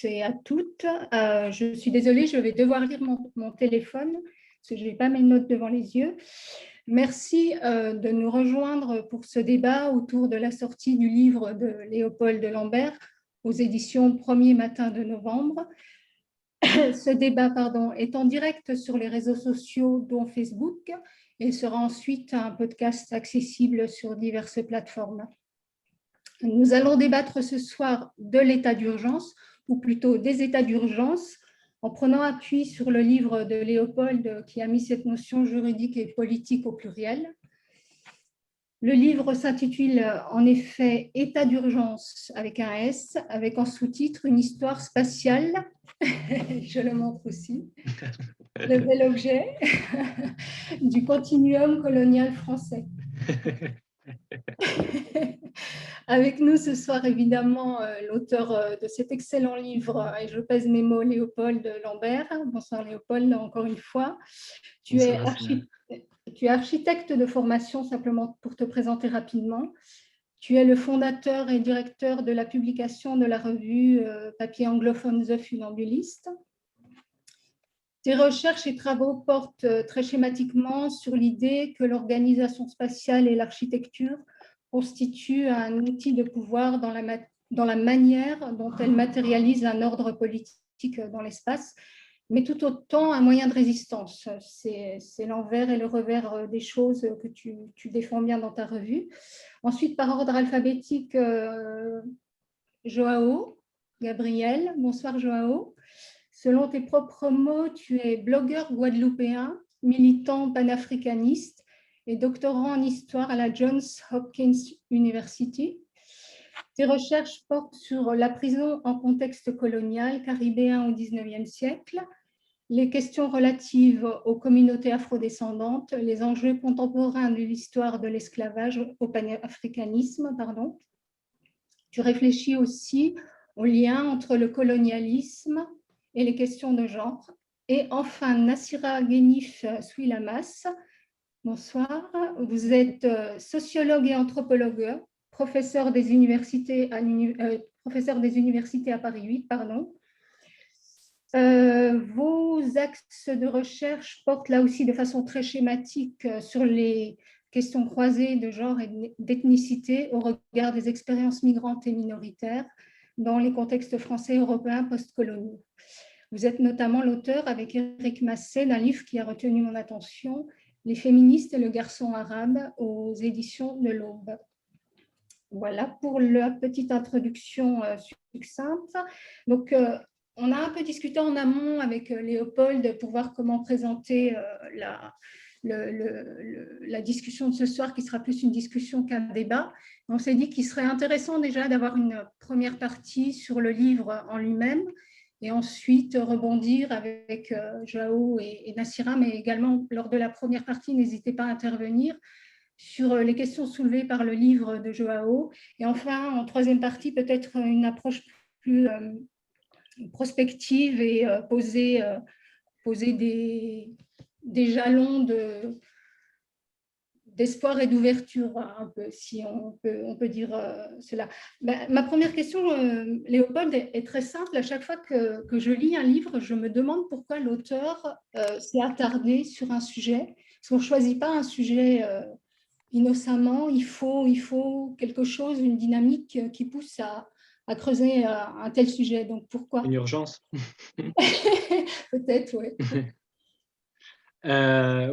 Et à toutes. Je suis désolée, je vais devoir lire mon téléphone parce que je n'ai pas mes notes devant les yeux. Merci de nous rejoindre pour ce débat autour de la sortie du livre de Léopold de Lambert aux éditions Premier Matin de Novembre. Ce débat est en direct sur les réseaux sociaux, dont Facebook, et sera ensuite un podcast accessible sur diverses plateformes. Nous allons débattre ce soir de l'état d'urgence, ou plutôt des états d'urgence, en prenant appui sur le livre de Léopold qui a mis cette notion juridique et politique au pluriel. Le livre s'intitule en effet « État d'urgence » avec un S, avec en sous-titre une histoire spatiale, je le montre aussi, le bel objet, du continuum colonial français. Avec nous ce soir, évidemment, l'auteur de cet excellent livre, et je pèse mes mots, Léopold Lambert. Bonsoir Léopold, encore une fois. Tu es architecte de formation, simplement pour te présenter rapidement. Tu es le fondateur et directeur de la publication de la revue papier anglophone The Funambuliste. Tes recherches et travaux portent très schématiquement sur l'idée que l'organisation spatiale et l'architecture constituent un outil de pouvoir dans la manière dont elles matérialisent un ordre politique dans l'espace, mais tout autant un moyen de résistance. C'est l'envers et le revers des choses que tu défends bien dans ta revue. Ensuite, par ordre alphabétique, Joao, Gabriel. Bonsoir Joao. Selon tes propres mots, tu es blogueur guadeloupéen, militant panafricaniste et doctorant en histoire à la Johns Hopkins University. Tes recherches portent sur la prison en contexte colonial caribéen au XIXe siècle, les questions relatives aux communautés afrodescendantes, les enjeux contemporains de l'histoire de l'esclavage au panafricanisme. Tu réfléchis aussi au lien entre le colonialisme et les questions de genre. Et enfin, Nassira Ghenif Souilamas, bonsoir. Vous êtes sociologue et anthropologue, professeur des universités à Paris 8, vos axes de recherche portent là aussi de façon très schématique sur les questions croisées de genre et d'ethnicité au regard des expériences migrantes et minoritaires dans les contextes français et européens post-coloniaux. Vous êtes notamment l'auteur, avec Éric Masset, d'un livre qui a retenu mon attention, « Les féministes et le garçon arabe » aux éditions de l'Aube. Voilà pour la petite introduction succincte. Donc, on a un peu discuté en amont avec Léopold pour voir comment présenter la discussion de ce soir, qui sera plus une discussion qu'un débat. On s'est dit qu'il serait intéressant déjà d'avoir une première partie sur le livre en lui-même et ensuite rebondir avec Joao et Nassira, mais également lors de la première partie, n'hésitez pas à intervenir sur les questions soulevées par le livre de Joao. Et enfin, en troisième partie, peut-être une approche plus prospective et poser des jalons d'espoir et d'ouverture, un peu, si on peut dire cela. Ma première question, Léopold, est très simple. À chaque fois que je lis un livre, je me demande pourquoi l'auteur s'est attardé sur un sujet. Parce qu'on ne choisit pas un sujet innocemment, il faut quelque chose, une dynamique qui pousse à creuser un tel sujet. Donc, pourquoi ? Une urgence. Peut-être, oui.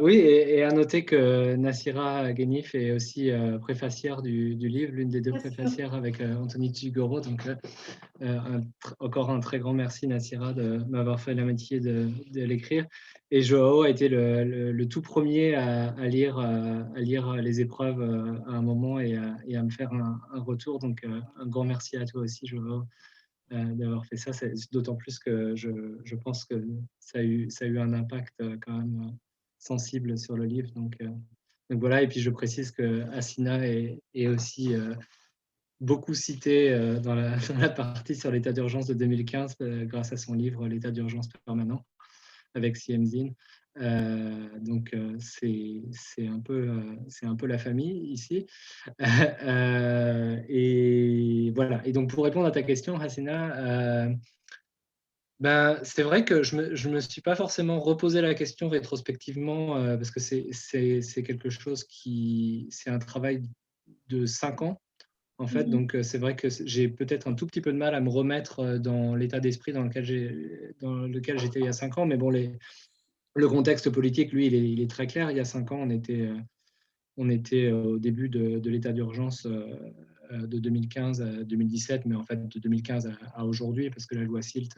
Oui, et à noter que Nassira Ghenif est aussi préfacière du livre, l'une des deux préfacières avec Anthony Tshigoro. Donc, encore un très grand merci, Nassira, de m'avoir fait l'amitié de l'écrire. Et Joao a été le tout premier à lire les épreuves à un moment et à me faire un retour. Donc, un grand merci à toi aussi, Joao, d'avoir fait ça. C'est d'autant plus que je pense que ça a eu un impact quand même sensible sur le livre. Donc voilà, et puis je précise que Hassina est aussi beaucoup cité dans la partie sur l'état d'urgence de 2015 grâce à son livre « L'état d'urgence permanent » avec CMZine. Donc c'est un peu la famille ici. Et voilà. Et donc pour répondre à ta question, Hassina, Ben, c'est vrai que je me suis pas forcément reposé la question rétrospectivement, parce que c'est quelque chose c'est un travail de 5 ans, en fait. Mhm. Donc, c'est vrai que j'ai peut-être un tout petit peu de mal à me remettre dans l'état d'esprit dans lequel j'étais il y a 5 ans. Mais bon, le contexte politique, lui, il est très clair. Il y a 5 ans, on était au début de l'état d'urgence de 2015 à 2017, mais en fait de 2015 à aujourd'hui, parce que la loi SILT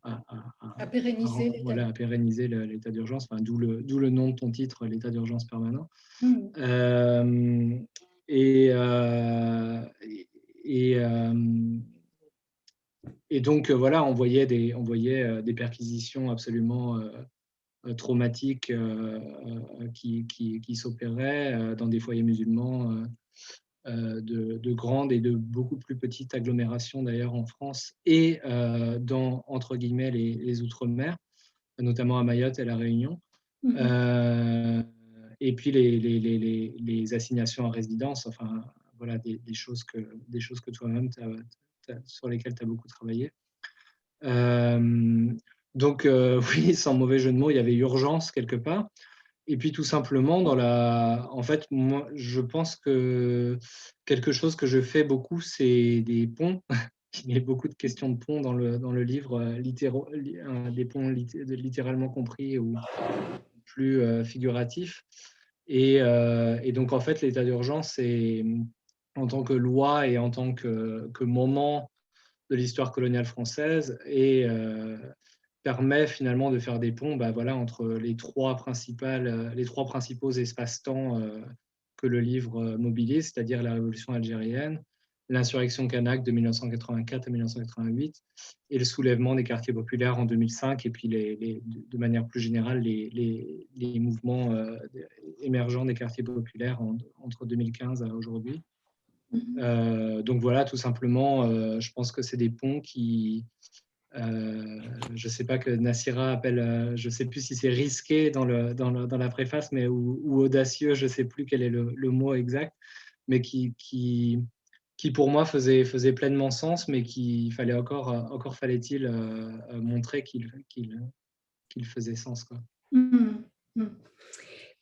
À pérenniser l'état. voilà, à pérenniser l'état d'urgence, enfin, d'où le nom de ton titre, l'état d'urgence permanent. Mhm. Euh, et, euh, et, euh, et donc, voilà, on voyait des perquisitions absolument traumatiques qui s'opéraient dans des foyers musulmans de grandes et de beaucoup plus petites agglomérations d'ailleurs en France et dans, entre guillemets, les Outre-mer, notamment à Mayotte et La Réunion. Mhm. Euh, et puis les assignations à résidence, enfin voilà, des choses que toi-même, sur lesquelles tu as beaucoup travaillé. Euh, donc, oui, sans mauvais jeu de mots, il y avait urgence quelque part. Et puis tout simplement, en fait, moi, je pense que quelque chose que je fais beaucoup, c'est des ponts. Il y a beaucoup de questions de ponts dans le livre, des ponts littéralement compris ou plus figuratifs. Et donc, en fait, l'état d'urgence, c'est en tant que loi et en tant que moment de l'histoire coloniale française et permet finalement de faire des ponts, bah, voilà, entre les trois principaux espaces-temps que le livre mobilise, c'est-à-dire la révolution algérienne, l'insurrection kanak de 1984 à 1988 et le soulèvement des quartiers populaires en 2005, et puis de manière plus générale les mouvements émergents des quartiers populaires entre 2015 à aujourd'hui. Mhm. Donc voilà, tout simplement, je pense que c'est des ponts je ne sais pas que Nassira appelle, je ne sais plus si c'est risqué dans la préface, mais ou audacieux, je ne sais plus quel est le mot exact, mais qui pour moi faisait pleinement sens, mais qu'il fallait encore fallait-il montrer qu'il faisait sens, quoi. Mhm. Mhm.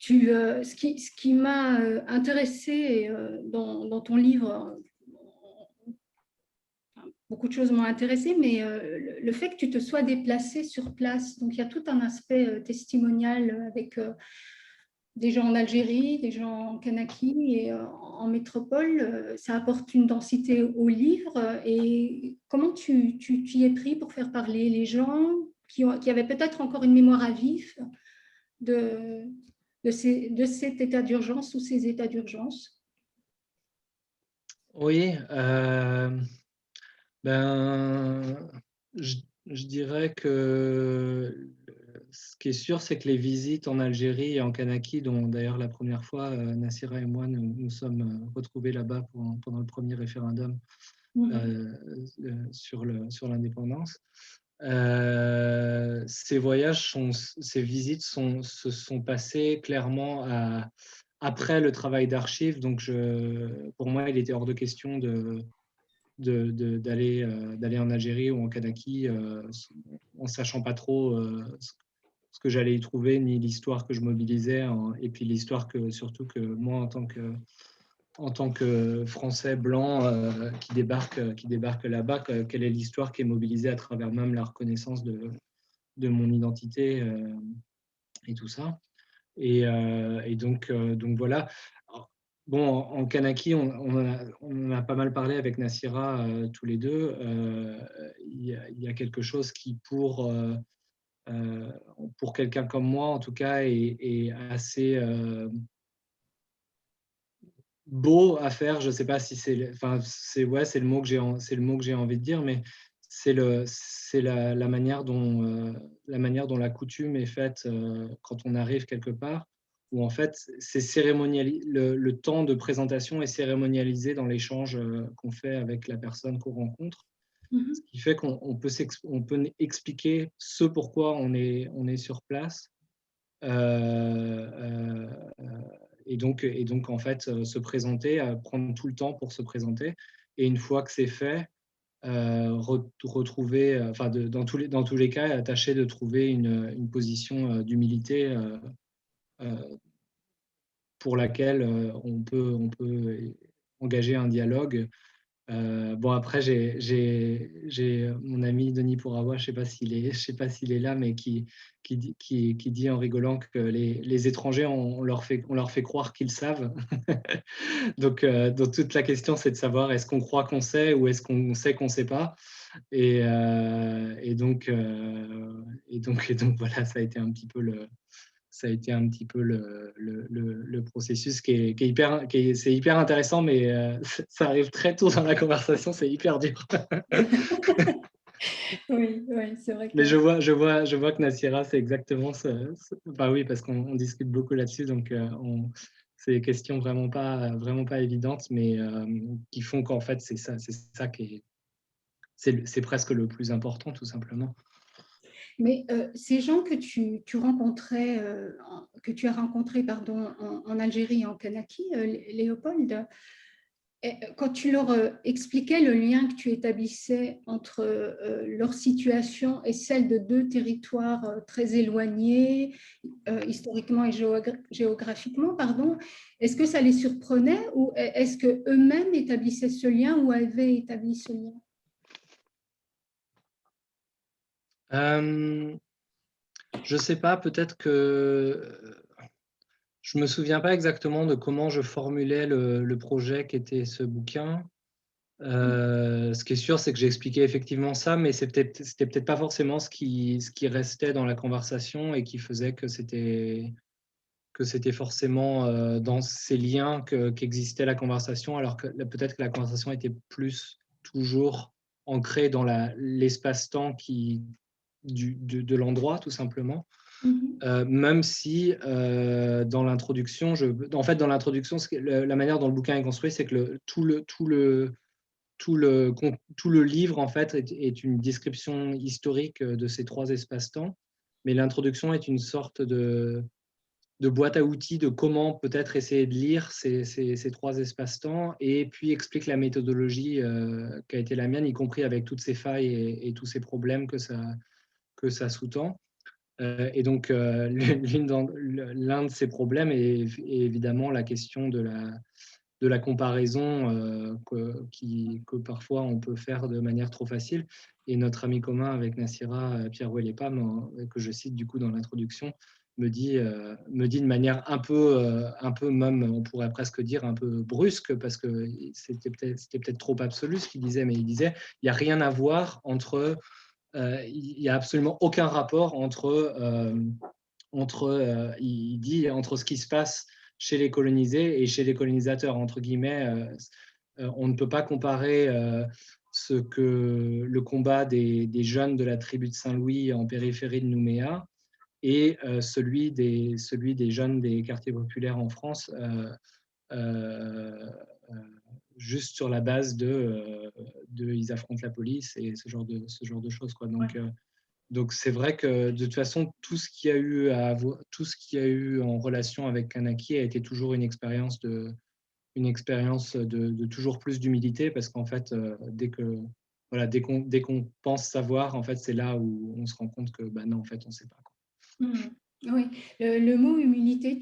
Ce qui m'a intéressée dans ton livre, beaucoup de choses m'ont intéressée, mais le fait que tu te sois déplacé sur place, donc il y a tout un aspect testimonial avec des gens en Algérie, des gens en Kanaki et en métropole, ça apporte une densité au livre. Et comment tu y es pris pour faire parler les gens qui avaient peut-être encore une mémoire à vif de, de cet état d'urgence ou ces états d'urgence? Oui, ben, je, je dirais que ce qui est sûr, c'est que les visites en Algérie et en Kanaki, dont d'ailleurs la première fois, Nassira et moi, nous sommes retrouvés là-bas pendant le premier référendum Mhm. euh, sur l'indépendance. Ces visites se sont passées clairement après le travail d'archives. Donc, pour moi, il était hors de question d'aller en Algérie ou en Kanaki en sachant pas trop ce que j'allais y trouver, ni l'histoire que je mobilisais, et puis l'histoire surtout que moi, en tant que Français blanc qui débarque là-bas, quelle est l'histoire qui est mobilisée à travers même la reconnaissance de mon identité et tout ça. Et donc voilà. Alors, bon, en Kanaki, on en a pas mal parlé avec Nassira tous les deux. Il y a quelque chose qui, pour quelqu'un comme moi, en tout cas, est assez beau à faire. Je ne sais pas si enfin, c'est le mot que c'est le mot que j'ai envie de dire, mais c'est la manière dont la coutume est faite quand on arrive quelque part, où en fait, le temps de présentation est cérémonialisé dans l'échange qu'on fait avec la personne qu'on rencontre, ce Mhm. qui fait on peut expliquer ce pourquoi on est sur place. Euh, et donc, en fait, se présenter, prendre tout le temps pour se présenter. Et une fois que c'est fait, retrouver, enfin, dans tous les cas, tâcher de trouver une position d'humilité pour laquelle on peut engager un dialogue. Bon, après, j'ai mon ami Denis Pouravoy, je sais pas s'il est là, mais qui dit en rigolant que les étrangers, on leur fait croire qu'ils savent. Donc toute la question, c'est de savoir est-ce qu'on croit qu'on sait ou est-ce qu'on sait qu'on ne sait pas. Et donc voilà, ça a été un petit peu le processus c'est hyper intéressant, mais ça arrive très tôt dans la conversation, c'est hyper dur. Oui, oui, c'est vrai que... Mais je vois que Nassira, c'est exactement enfin oui, parce qu'on discute beaucoup là-dessus, donc c'est des questions vraiment pas évidentes, mais qui font qu'en fait, c'est ça c'est presque le plus important, tout simplement. Mais ces gens que tu rencontrais, que tu as rencontrés pardon, en Algérie, en Kanaki, Léopold, quand tu leur expliquais le lien que tu établissais entre leur situation et celle de deux territoires très éloignés, historiquement et géographiquement, pardon, est-ce que ça les surprenait ou est-ce qu'eux-mêmes établissaient ce lien ou avaient établi ce lien? Je sais pas, peut-être que je me souviens pas exactement de comment je formulais le projet qui était ce bouquin. Ce qui est sûr, c'est que j'ai expliqué effectivement ça, mais c'était peut-être pas forcément ce qui restait dans la conversation et qui faisait que c'était forcément dans ces liens qu'existait la conversation, alors que peut-être que la conversation était plus toujours ancrée dans l'espace-temps de l'endroit, tout simplement. Même si dans l'introduction, dans l'introduction, la manière dont le bouquin est construit, c'est que tout le livre en fait est une description historique de ces trois espaces-temps, mais l'introduction est une sorte de boîte à outils de comment peut-être essayer de lire ces trois espaces-temps, et puis explique la méthodologie qui a été la mienne, y compris avec toutes ces failles et tous ces problèmes que ça sous-tend. Et donc, l'un de ces problèmes est évidemment la question de la comparaison que parfois on peut faire de manière trop facile. Et notre ami commun avec Nassira, Pierre Ouellepam, que je cite du coup dans l'introduction, me dit de manière un peu même, on pourrait presque dire un peu brusque, parce que c'était peut-être trop absolu ce qu'il disait, mais il disait il n'y a rien à voir entre... il n'y a absolument aucun rapport entre il dit, entre ce qui se passe chez les colonisés et chez les colonisateurs, entre guillemets. On ne peut pas comparer le combat des jeunes de la tribu de Saint-Louis en périphérie de Nouméa et celui des jeunes des quartiers populaires en France, juste sur la base de ils affrontent la police et ce genre de choses, quoi. Donc c'est vrai que de toute façon, tout ce qu'il y a eu en relation avec Kanaki a été toujours une expérience de toujours plus d'humilité, parce qu'en fait, dès qu'on pense savoir, en fait, c'est là où on se rend compte que non, en fait, on ne sait pas, quoi. Oui, le mot humilité,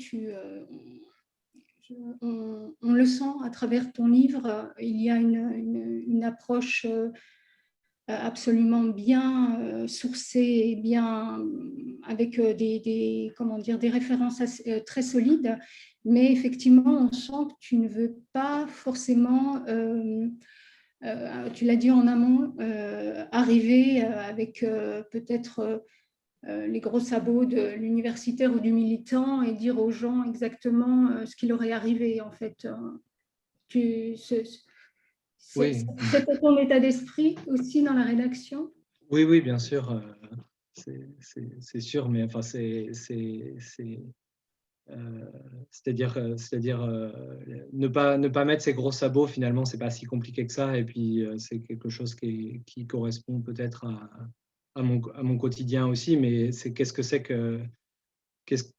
on le sent à travers ton livre. Il y a une approche absolument bien sourcée et bien avec comment dire, des références très solides, mais effectivement on sent que tu ne veux pas forcément tu l'as dit en amont, arriver avec peut-être les gros sabots de l'universitaire ou du militant et dire aux gens exactement ce qui leur est arrivé en fait. Oui. C'était ton état d'esprit aussi dans la rédaction? Oui, bien sûr, c'est sûr, mais enfin, c'est-à-dire ne pas mettre ses gros sabots, finalement, c'est pas si compliqué que ça, et puis c'est quelque chose qui correspond peut-être à mon quotidien aussi, mais qu'est-ce que c'est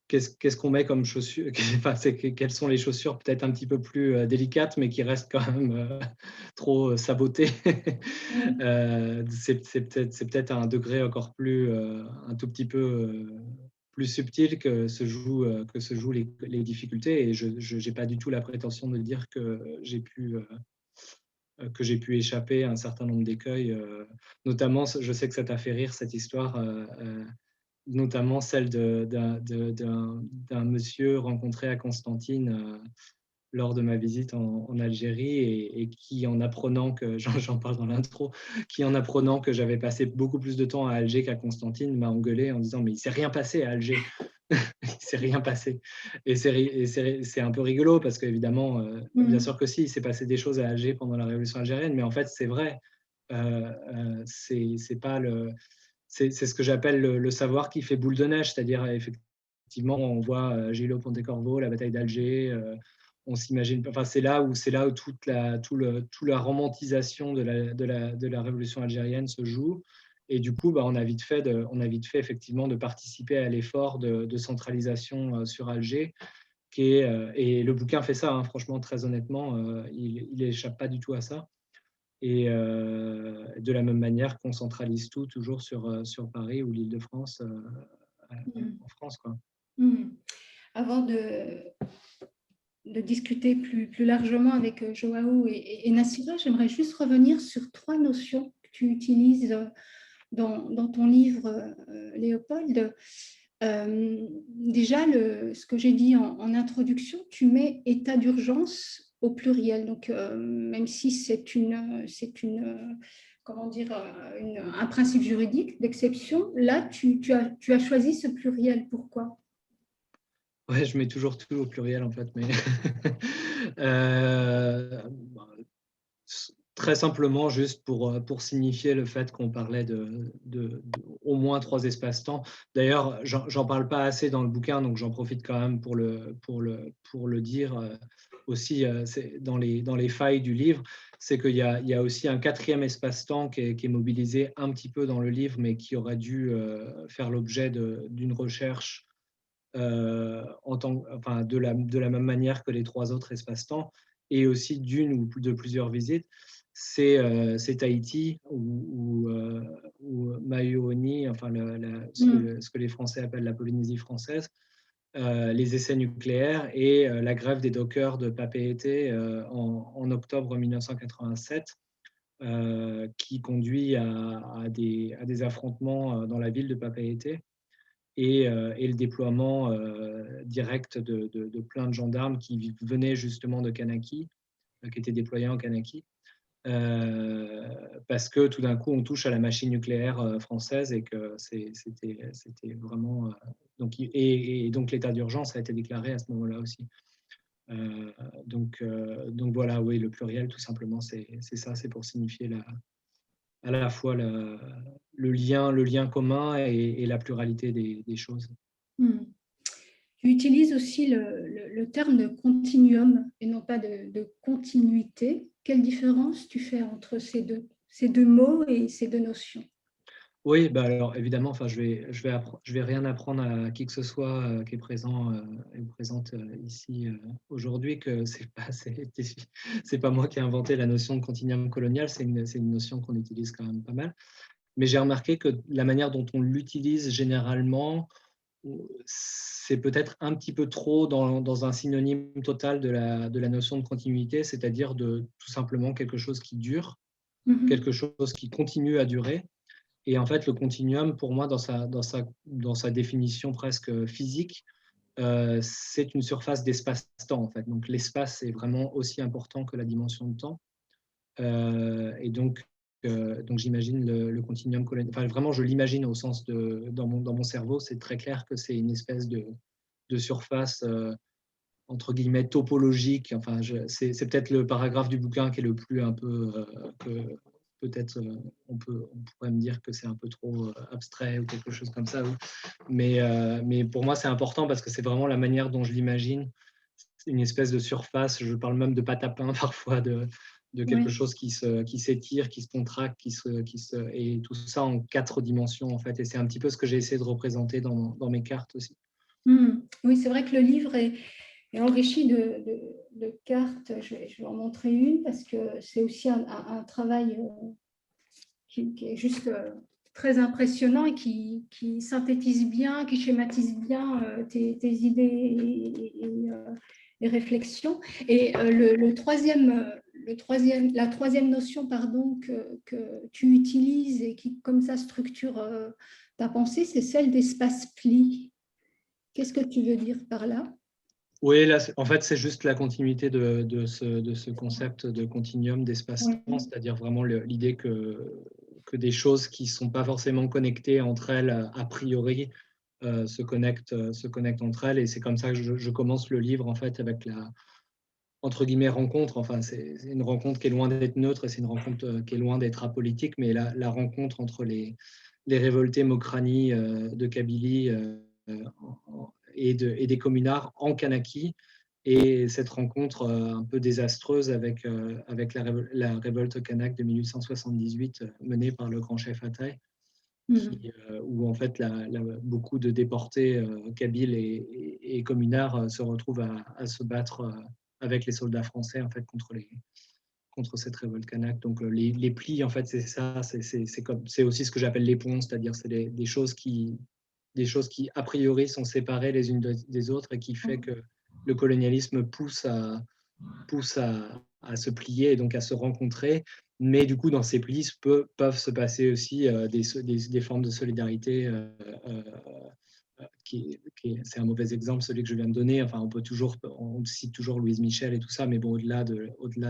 qu'est-ce qu'on met comme chaussures, enfin, quelles sont les chaussures peut-être un petit peu plus délicates, mais qui restent quand même trop sabotées. Oui. C'est peut-être un degré encore plus, un tout petit peu plus subtil que se jouent les difficultés. Et je n'ai pas du tout la prétention de dire que j'ai pu échapper à un certain nombre d'écueils. Notamment, je sais que ça t'a fait rire cette histoire. Notamment celle d'un monsieur rencontré à Constantine lors de ma visite en Algérie et qui, en apprenant que, j'en parle dans l'intro, qui, en apprenant que j'avais passé beaucoup plus de temps à Alger qu'à Constantine, m'a engueulé en disant « mais il ne s'est rien passé à Alger ». Il ne s'est rien passé. Et c'est un peu rigolo parce qu'évidemment, bien sûr que si, il s'est passé des choses à Alger pendant la révolution algérienne, mais en fait, c'est vrai. C'est pas le... C'est ce que j'appelle le savoir qui fait boule de neige, c'est-à-dire effectivement, on voit Gilles Pontecorvo, la bataille d'Alger, on s'imagine, enfin c'est là où toute la romantisation de la révolution algérienne se joue. Et du coup, on a vite fait effectivement de participer à l'effort de centralisation sur Alger, et le bouquin fait ça, hein, franchement, très honnêtement, il n'échappe pas du tout à ça. Et de la même manière qu'on centralise tout toujours sur Paris ou l'Île-de-France en France, quoi. Avant de discuter plus largement avec Joao et Nassira, j'aimerais juste revenir sur 3 notions que tu utilises dans ton livre, Léopold. Déjà, ce que j'ai dit en introduction, tu mets état d'urgence au pluriel. Donc, même si c'est comment dire, un principe juridique d'exception, là, tu as choisi ce pluriel. Pourquoi? Ouais, je mets toujours tout au pluriel en fait, mais euh, très simplement juste pour signifier le fait qu'on parlait de au moins 3 espaces-temps. D'ailleurs, j'en parle pas assez dans le bouquin, donc j'en profite quand même pour le dire aussi dans les failles du livre, c'est qu'il y a aussi un 4e espace-temps qui est mobilisé un petit peu dans le livre, mais qui aurait dû faire l'objet d'une recherche enfin, de la même manière que les 3 autres espaces-temps, et aussi d'une ou de plusieurs visites. C'est Tahiti ou Maïoni, enfin ce que les Français appellent la Polynésie française, les essais nucléaires et la grève des dockers de Papeete en octobre 1987, qui conduit à des affrontements dans la ville de Papeete. Et le déploiement direct de plein de gendarmes qui venaient justement de Kanaki, qui étaient déployés en Kanaki, parce que tout d'un coup, on touche à la machine nucléaire française et que c'était vraiment... et donc, l'état d'urgence a été déclaré à ce moment-là aussi. Donc voilà, oui, le pluriel, tout simplement, c'est ça, c'est pour signifier à la fois le lien commun et la pluralité des choses. Tu utilises aussi le terme de continuum et non pas de continuité. Quelle différence tu fais entre ces deux mots et ces deux notions? Oui, alors évidemment, enfin, je vais rien apprendre à qui que ce soit qui est présent et présente ici aujourd'hui, que c'est pas moi qui ai inventé la notion de continuum colonial, c'est une notion qu'on utilise quand même pas mal. Mais j'ai remarqué que la manière dont on l'utilise généralement, c'est peut-être un petit peu trop dans un synonyme total de la notion de continuité, c'est-à-dire de tout simplement quelque chose qui dure, quelque chose qui continue à durer. Et en fait, le continuum, pour moi, dans sa définition presque physique, c'est une surface d'espace-temps, en fait. Donc, l'espace est vraiment aussi important que la dimension de temps. Et donc j'imagine le continuum colonial. Enfin, vraiment, je l'imagine au sens dans mon cerveau, c'est très clair que c'est une espèce de surface entre guillemets topologique. Enfin, c'est peut-être le paragraphe du bouquin qui est le plus un peu que peut-être on pourrait me dire que c'est un peu trop abstrait ou quelque chose comme ça. Mais pour moi, c'est important parce que c'est vraiment la manière dont je l'imagine. C'est une espèce de surface. Je parle même de pâte à pain parfois, de quelque chose qui s'étire, qui se contracte, et tout ça en 4 dimensions en fait. Et c'est un petit peu ce que j'ai essayé de représenter dans mes cartes aussi. Oui, c'est vrai que le livre est enrichi de cartes. Je vais en montrer une parce que c'est aussi un travail qui est juste très impressionnant et qui synthétise bien, qui schématise bien tes idées et réflexions. Et la troisième notion pardon, que tu utilises et qui, comme ça, structure ta pensée, c'est celle d'espace-pli. Qu'est-ce que tu veux dire par là? Oui, là, en fait, c'est juste la continuité de ce concept de continuum d'espace-temps, Oui. c'est-à-dire vraiment l'idée que des choses qui ne sont pas forcément connectées entre elles a priori se connectent entre elles. Et c'est comme ça que je commence le livre, en fait, avec la, entre guillemets, rencontre. Enfin, c'est une rencontre qui est loin d'être neutre, et c'est une rencontre qui est loin d'être apolitique, mais la rencontre entre les révoltés Mokrani de Kabylie et des communards en Kanaki, et cette rencontre un peu désastreuse avec la révolte kanak de 1878 menée par le grand chef Hatay, où en fait beaucoup de déportés kabyles et communards se retrouvent à se battre avec les soldats français en fait contre cette révolte kanak. Donc les plis, en fait, c'est ça, c'est aussi ce que j'appelle les ponts, c'est-à-dire c'est des choses qui a priori sont séparées les unes des autres, et qui fait que le colonialisme pousse à se plier et donc à se rencontrer. Mais du coup, dans ces plis peuvent se passer aussi des formes de solidarité. C'est un mauvais exemple, celui que je viens de donner. Enfin, on cite toujours Louise Michel et tout ça, mais bon, au-delà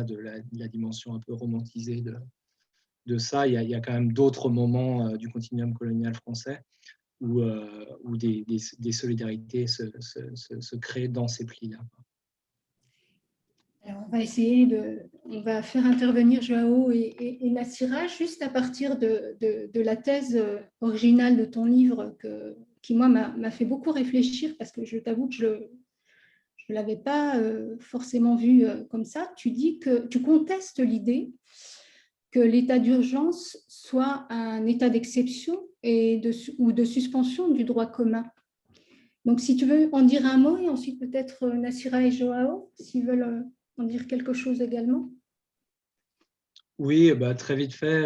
de la dimension un peu romantisée de ça, il y a quand même d'autres moments du continuum colonial français où des solidarités se créent dans ces plis-là. Alors, on va faire intervenir Joao et Nassira juste à partir de la thèse originale de ton livre qui, moi, m'a fait beaucoup réfléchir parce que je t'avoue que je ne l'avais pas forcément vu comme ça. Tu dis que tu contestes l'idée que l'état d'urgence soit un état d'exception ou de suspension du droit commun. Donc, si tu veux en dire un mot, et ensuite peut-être Nassira et Joao, s'ils veulent en dire quelque chose également. Oui, bah, très vite fait,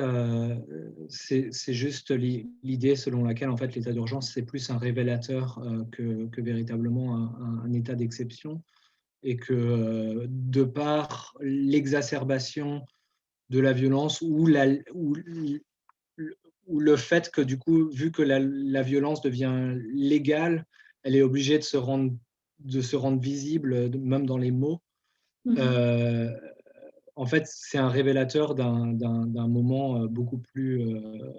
c'est juste l'idée selon laquelle en fait, l'état d'urgence, c'est plus un révélateur que véritablement un état d'exception, et que de par l'exacerbation de la violence ou le fait que du coup, vu que la violence devient légale, elle est obligée de se rendre visible, même dans les mots. En fait, c'est un révélateur d'un moment beaucoup plus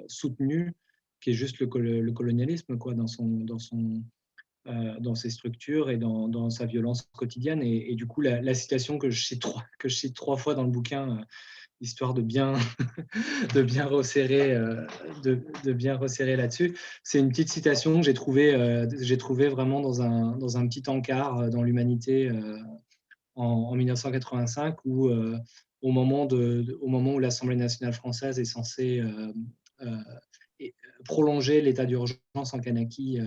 soutenu, qui est juste le colonialisme, quoi, dans ses structures et dans sa violence quotidienne. Et du coup, la citation que je cite trois fois dans le bouquin, histoire de bien, de bien resserrer, de bien resserrer là-dessus. C'est une petite citation que j'ai trouvée vraiment dans un petit encart dans l'Humanité en 1985, où au moment où l'Assemblée nationale française est censée prolonger l'état d'urgence en Kanaki,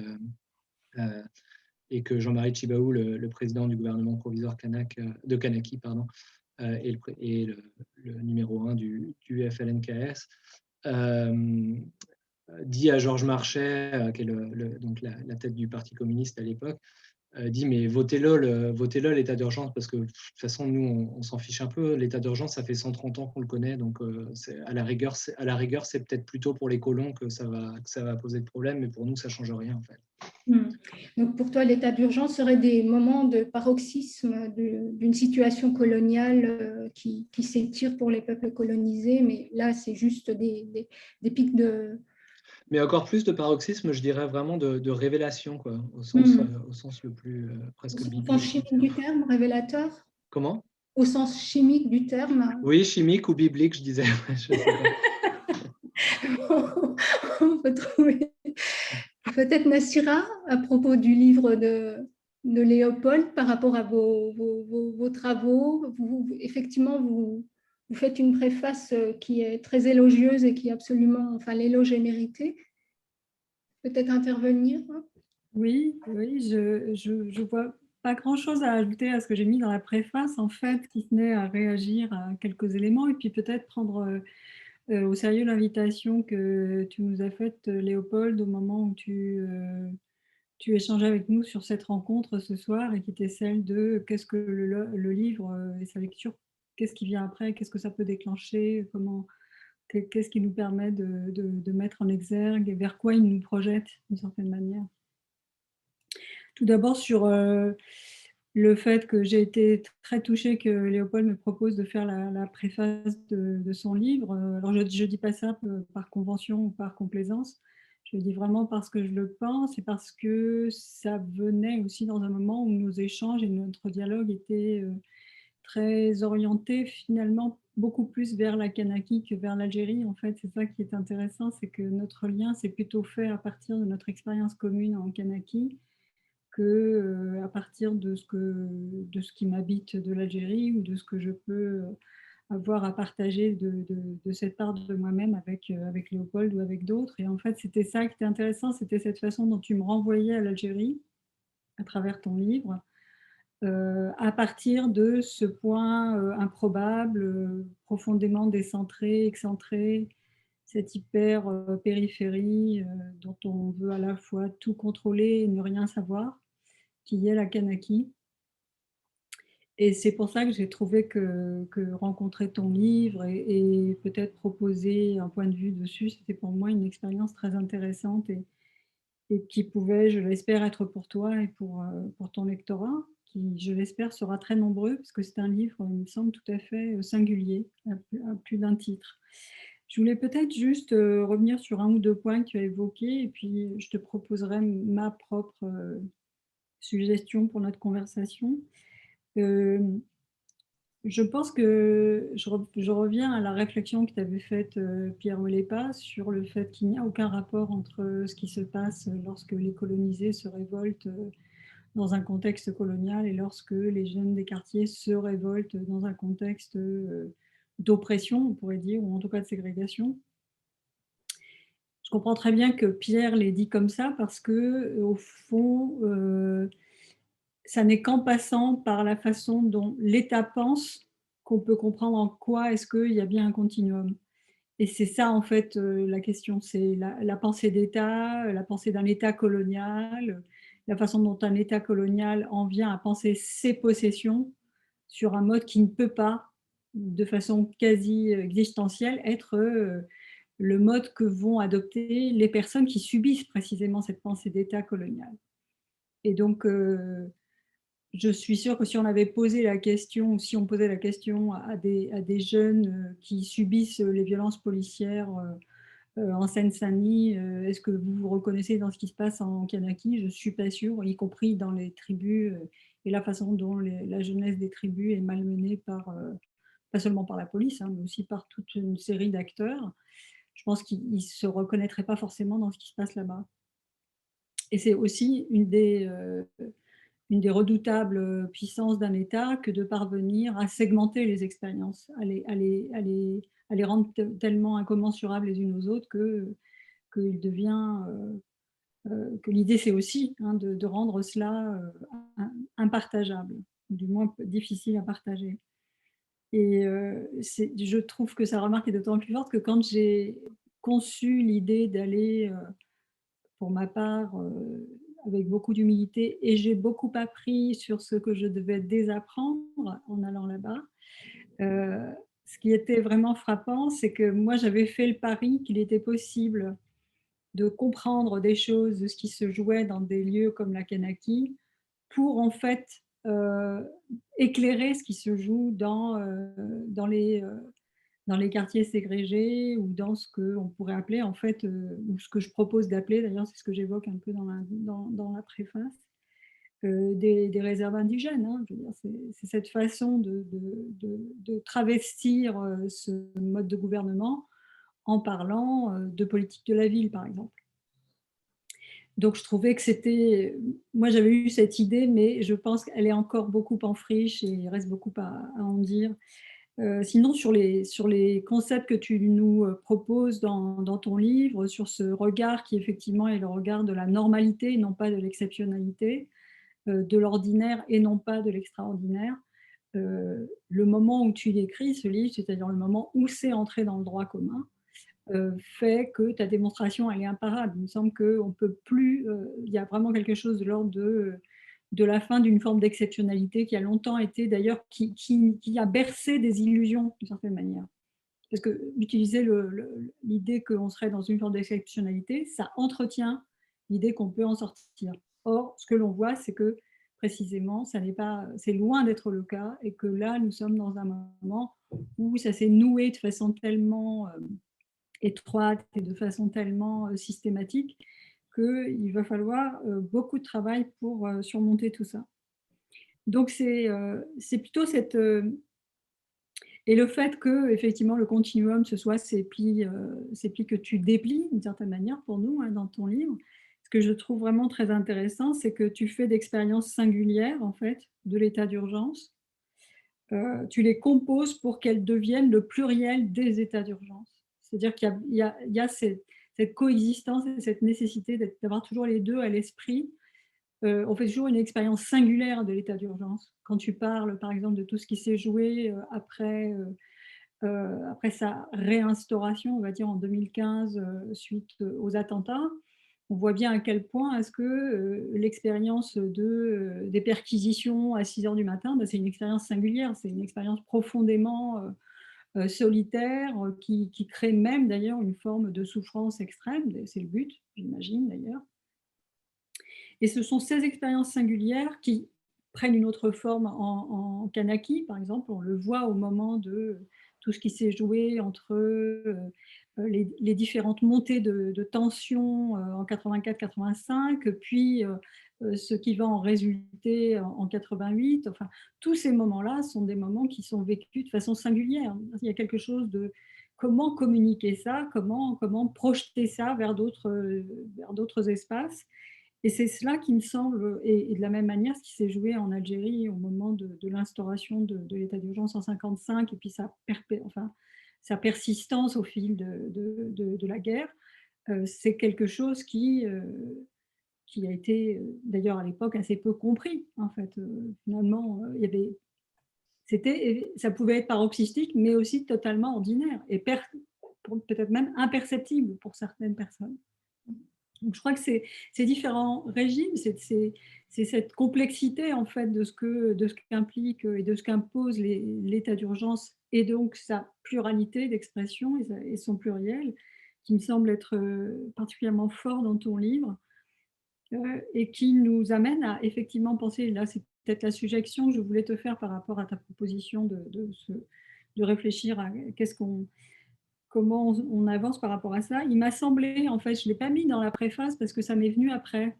et que Jean-Marie Tjibaou, le président du gouvernement provisoire de Kanaki, pardon, et le numéro 1 du FLNKS, dit à Georges Marchais, qui est donc la tête du Parti communiste à l'époque, dit mais votez-le l'état d'urgence, parce que de toute façon nous on s'en fiche un peu, l'état d'urgence ça fait 130 ans qu'on le connaît, donc à la rigueur c'est peut-être plutôt pour les colons que ça va poser de problème, mais pour nous ça change rien en fait. Donc pour toi l'état d'urgence serait des moments de paroxysme d'une situation coloniale qui s'étire pour les peuples colonisés, mais là c'est juste des pics de... Mais encore plus de paroxysme, je dirais vraiment de révélation, quoi, au sens le plus presque biblique. Au sens chimique du terme, révélateur? Comment? Au sens chimique du terme? Oui, chimique ou biblique, je disais. Je sais pas. On peut trouver. Peut-être Nassira, à propos du livre de Léopold, par rapport à vos travaux, effectivement, vous faites une préface qui est très élogieuse et qui est absolument, enfin, l'éloge est mérité. Peut-être intervenir. Oui, oui, je vois pas grand-chose à ajouter à ce que j'ai mis dans la préface, en fait, si ce n'est à réagir à quelques éléments et puis peut-être prendre au sérieux l'invitation que tu nous as faite, Léopold, au moment où tu échangeais avec nous sur cette rencontre ce soir et qui était celle de qu'est-ce que le livre et sa lecture, qu'est-ce qui vient après, qu'est-ce que ça peut déclencher, qu'est-ce qui nous permet de mettre en exergue et vers quoi il nous projette d'une certaine manière. Tout d'abord sur le fait que j'ai été très touchée que Léopold me propose de faire la préface de son livre. Alors je ne dis pas ça par convention ou par complaisance, je le dis vraiment parce que je le pense et parce que ça venait aussi dans un moment où nos échanges et notre dialogue étaient très orientés finalement beaucoup plus vers la Kanaki que vers l'Algérie. En fait, c'est ça qui est intéressant, c'est que notre lien s'est plutôt fait à partir de notre expérience commune en Kanaki que à partir de ce qui m'habite de l'Algérie ou de ce que je peux avoir à partager de cette part de moi-même avec Léopold ou avec d'autres. Et en fait, c'était ça qui était intéressant, c'était cette façon dont tu me renvoyais à l'Algérie à travers ton livre, à partir de ce point improbable, profondément décentré, excentré, cette hyper périphérie dont on veut à la fois tout contrôler et ne rien savoir, qui est la Kanaki. Et c'est pour ça que j'ai trouvé que rencontrer ton livre et peut-être proposer un point de vue dessus, c'était pour moi une expérience très intéressante et qui pouvait, je l'espère, être pour toi et pour ton lectorat, qui, je l'espère, sera très nombreux, parce que c'est un livre, il me semble, tout à fait singulier, à plus d'un titre. Je voulais peut-être juste revenir sur un ou deux points que tu as évoqués, et puis je te proposerai ma propre suggestion pour notre conversation. Je pense que je reviens à la réflexion que tu avais faite, Pierre Olépa, sur le fait qu'il n'y a aucun rapport entre ce qui se passe lorsque les colonisés se révoltent dans un contexte colonial et lorsque les jeunes des quartiers se révoltent dans un contexte d'oppression, on pourrait dire, ou en tout cas de ségrégation. Je comprends très bien que Pierre l'ait dit comme ça parce que, au fond, ça n'est qu'en passant par la façon dont l'État pense qu'on peut comprendre en quoi est-ce qu'il y a bien un continuum. Et c'est ça, en fait, la question, c'est la pensée d'État, la pensée d'un État colonial, la façon dont un État colonial en vient à penser ses possessions sur un mode qui ne peut pas, de façon quasi existentielle, être le mode que vont adopter les personnes qui subissent précisément cette pensée d'État colonial. Et donc, je suis sûre que si on avait posé la question, ou si on posait la question à des jeunes qui subissent les violences policières en Seine-Saint-Denis, est-ce que vous vous reconnaissez dans ce qui se passe en Kanaki? Je ne suis pas sûre, y compris dans les tribus et la façon dont la jeunesse des tribus est malmenée par, pas seulement par la police, hein, mais aussi par toute une série d'acteurs. Je pense qu'ils ne se reconnaîtraient pas forcément dans ce qui se passe là-bas. Et c'est aussi une des redoutables puissances d'un État que de parvenir à segmenter les expériences, à les rendre tellement incommensurables les unes aux autres qu'il devient, que l'idée c'est aussi hein, de rendre cela impartageable, du moins difficile à partager. Et je trouve que sa remarque est d'autant plus forte que quand j'ai conçu l'idée d'aller pour ma part, avec beaucoup d'humilité et j'ai beaucoup appris sur ce que je devais désapprendre en allant là-bas. Heu, Ce qui était vraiment frappant, c'est que moi, j'avais fait le pari qu'il était possible de comprendre des choses de ce qui se jouait dans des lieux comme la Kanaki pour en fait, heu, éclairer ce qui se joue dans les quartiers ségrégés ou dans ce qu'on pourrait appeler en fait, ou ce que je propose d'appeler d'ailleurs, c'est ce que j'évoque un peu dans la préface, des réserves indigènes, hein. Je veux dire, c'est cette façon de travestir, ce mode de gouvernement en parlant, de politique de la ville, par exemple. Donc je trouvais que c'était moi j'avais eu cette idée, mais je pense qu'elle est encore beaucoup en friche et il reste beaucoup à en dire. Sinon, sur les concepts que tu nous proposes dans ton livre, sur ce regard qui effectivement est le regard de la normalité et non pas de l'exceptionnalité, de l'ordinaire et non pas de l'extraordinaire, le moment où tu l'écris, ce livre, c'est-à-dire le moment où c'est entré dans le droit commun, fait que ta démonstration, elle est imparable. Il me semble qu'on peut plus, il y a vraiment quelque chose de l'ordre de la fin d'une forme d'exceptionnalité qui a longtemps été, d'ailleurs, qui a bercé des illusions, d'une certaine manière. Parce que utiliser l'idée qu'on serait dans une forme d'exceptionnalité, ça entretient l'idée qu'on peut en sortir. Or, ce que l'on voit, c'est que précisément, c'est loin d'être le cas, et que là, nous sommes dans un moment où ça s'est noué de façon tellement étroite et de façon tellement systématique qu'il va falloir beaucoup de travail pour surmonter tout ça. Donc c'est plutôt cette... et le fait que effectivement le continuum, ce soit ces plis que tu déplies d'une certaine manière pour nous, hein, dans ton livre, ce que je trouve vraiment très intéressant, c'est que tu fais d'expériences singulières en fait de l'état d'urgence. Tu les composes pour qu'elles deviennent le pluriel des états d'urgence. C'est-à-dire qu'il y a cette coexistence et cette nécessité d'avoir toujours les deux à l'esprit. On fait toujours une expérience singulière de l'état d'urgence. Quand tu parles, par exemple, de tout ce qui s'est joué après sa réinstauration, on va dire en 2015, suite aux attentats, on voit bien à quel point est-ce que l'expérience des perquisitions à 6 heures du matin, bah, c'est une expérience singulière, c'est une expérience profondément solitaire, qui crée même d'ailleurs une forme de souffrance extrême, c'est le but, j'imagine d'ailleurs. Et ce sont ces expériences singulières qui prennent une autre forme en Kanaki, par exemple. On le voit au moment de tout ce qui s'est joué entre les différentes montées de tension en 84-85, puis ce qui va en résulter en 88. Enfin, tous ces moments-là sont des moments qui sont vécus de façon singulière. Il y a quelque chose de comment communiquer ça, comment projeter ça vers d'autres espaces. Et c'est cela qui me semble, et de la même manière, ce qui s'est joué en Algérie au moment de l'instauration de l'état d'urgence en 1955, et puis sa persistance au fil de la guerre, c'est quelque chose qui a été, d'ailleurs à l'époque, assez peu compris. En fait, finalement, ça pouvait être paroxystique, mais aussi totalement ordinaire, et peut-être même imperceptible pour certaines personnes. Donc, je crois que ces différents régimes, c'est cette complexité en fait de ce qu'implique et de ce qu'impose l'état d'urgence, et donc sa pluralité d'expression et son pluriel, qui me semble être particulièrement fort dans ton livre, et qui nous amène à effectivement penser, là c'est peut-être la suggestion que je voulais te faire par rapport à ta proposition de réfléchir à comment on avance par rapport à ça. Il m'a semblé, en fait, je ne l'ai pas mis dans la préface parce que ça m'est venu après.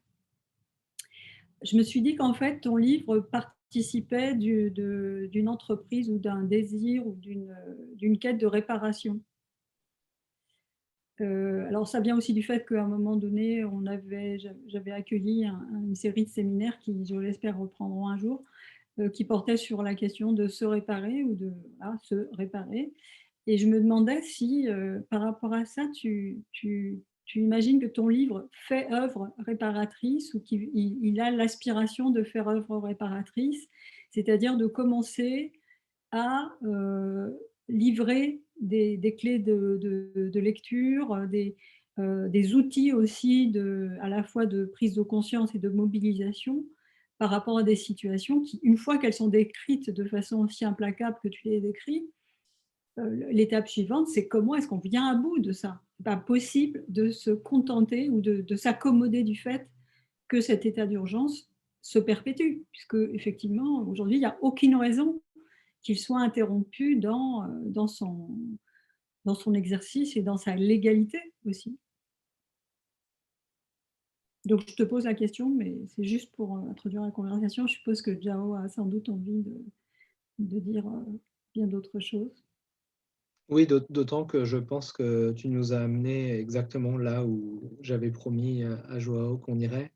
Je me suis dit qu'en fait, ton livre participait d'une entreprise ou d'un désir ou d'une quête de réparation. Alors, ça vient aussi du fait qu'à un moment donné, j'avais accueilli une série de séminaires qui, je l'espère, reprendront un jour, qui portaient sur la question de se réparer ou de se réparer. Et je me demandais si, par rapport à ça, tu imagines que ton livre fait œuvre réparatrice, ou qu'il a l'aspiration de faire œuvre réparatrice, c'est-à-dire de commencer à livrer des clés de lecture, des outils aussi à la fois de prise de conscience et de mobilisation par rapport à des situations qui, une fois qu'elles sont décrites de façon aussi implacable que tu les décris, l'étape suivante, c'est comment est-ce qu'on vient à bout de ça. Ce n'est pas possible de se contenter ou de s'accommoder du fait que cet état d'urgence se perpétue, puisque effectivement, aujourd'hui, il n'y a aucune raison qu'il soit interrompu dans son exercice et dans sa légalité aussi. Donc, je te pose la question, mais c'est juste pour introduire la conversation. Je suppose que Jao a sans doute envie de dire bien d'autres choses. Oui, d'autant que je pense que tu nous as amené exactement là où j'avais promis à Joao qu'on irait.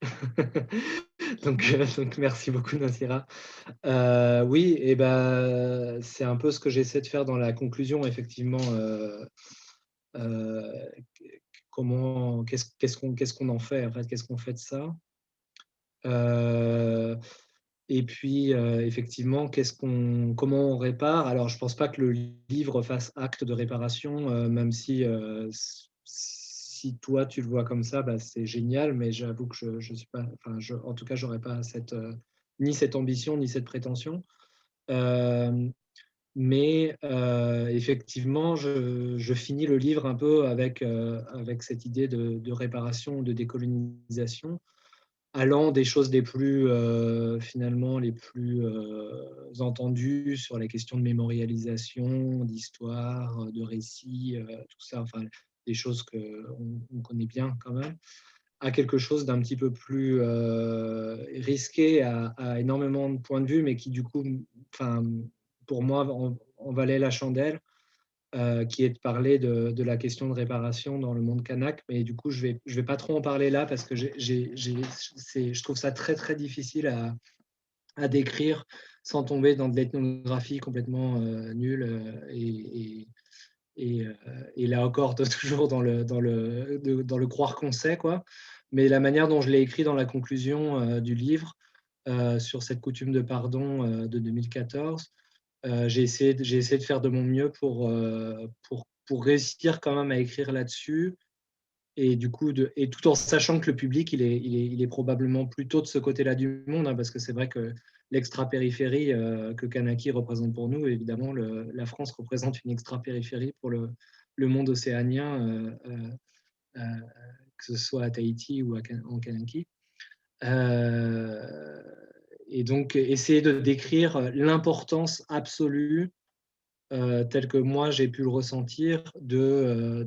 Donc merci beaucoup, Nassira. Oui, et ben, c'est un peu ce que j'essaie de faire dans la conclusion, effectivement. Euh, qu'est-ce qu'on en fait, en fait, qu'est-ce qu'on fait de ça? Euh, et puis, effectivement, comment on répare? Alors, je ne pense pas que le livre fasse acte de réparation, même si toi, tu le vois comme ça, bah, c'est génial, mais j'avoue que je suis pas, enfin, en tout cas, je n'aurais pas ni cette ambition, ni cette prétention. Mais effectivement, je finis le livre un peu avec cette idée de réparation, de décolonisation, allant des choses finalement les plus entendues sur les questions de mémorialisation, d'histoire, de récit, tout ça, enfin des choses qu'on connaît bien quand même, à quelque chose d'un petit peu plus risqué à énormément de points de vue, mais qui du coup, enfin, pour moi, en valait la chandelle, qui est de parler de la question de réparation dans le monde kanak. Mais du coup, je vais pas trop en parler là parce que je trouve ça très, très difficile à décrire sans tomber dans de l'ethnographie complètement nulle. Et là encore, toujours dans le croire qu'on sait, quoi. Mais la manière dont je l'ai écrit dans la conclusion du livre, sur cette coutume de pardon de 2014, j'ai essayé de faire de mon mieux pour réussir quand même à écrire là-dessus. Et du coup, et tout en sachant que le public, il est probablement plutôt de ce côté-là du monde, hein, parce que c'est vrai que l'extra-périphérie que Kanaki représente pour nous, évidemment, la France représente une extra-périphérie pour le monde océanien, que ce soit à Tahiti ou en Kanaki. Et donc, essayer de décrire l'importance absolue, telle que moi j'ai pu le ressentir, de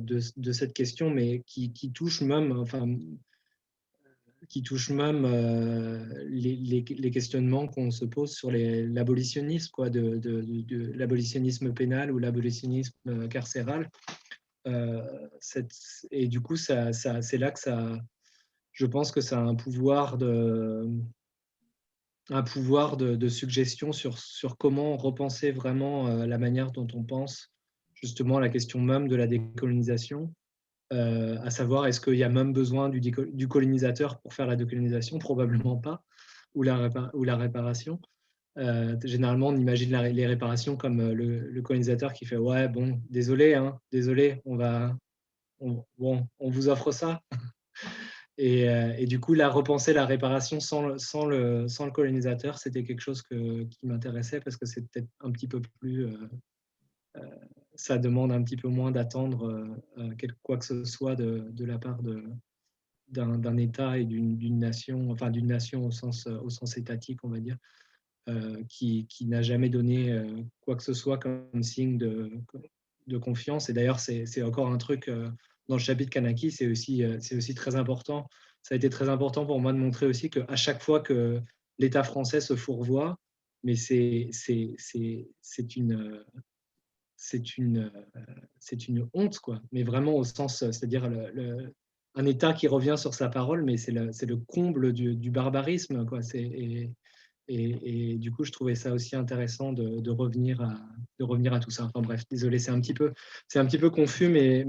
cette question, mais qui touche même, enfin, les questionnements qu'on se pose sur l'abolitionnisme, quoi, de l'abolitionnisme pénal ou l'abolitionnisme carcéral. Euh, et du coup, c'est là que je pense que ça a un pouvoir de suggestion sur comment repenser vraiment la manière dont on pense justement la question même de la décolonisation, à savoir est-ce qu'il y a même besoin du colonisateur pour faire la décolonisation? Probablement pas, ou la réparation. Généralement, on imagine les réparations comme le colonisateur qui fait ouais, bon, désolé, hein, désolé, on vous offre ça. Et du coup, repenser la réparation sans le colonisateur, c'était quelque chose qui m'intéressait parce que c'est peut-être un petit peu plus. Ça demande un petit peu moins d'attendre quoi que ce soit de la part d'un État et d'une nation, enfin d'une nation au sens étatique, on va dire, qui n'a jamais donné quoi que ce soit comme signe de confiance. Et d'ailleurs, c'est encore un truc dans le chapitre Kanaki, c'est aussi très important. Ça a été très important pour moi de montrer aussi qu'à chaque fois que l'État français se fourvoie, mais c'est une honte, quoi. Mais vraiment au sens, c'est-à-dire un État qui revient sur sa parole, mais c'est le comble du barbarisme, quoi. Et du coup, je trouvais ça aussi intéressant de revenir à tout ça. Enfin bref, désolé, c'est un petit peu confus, mais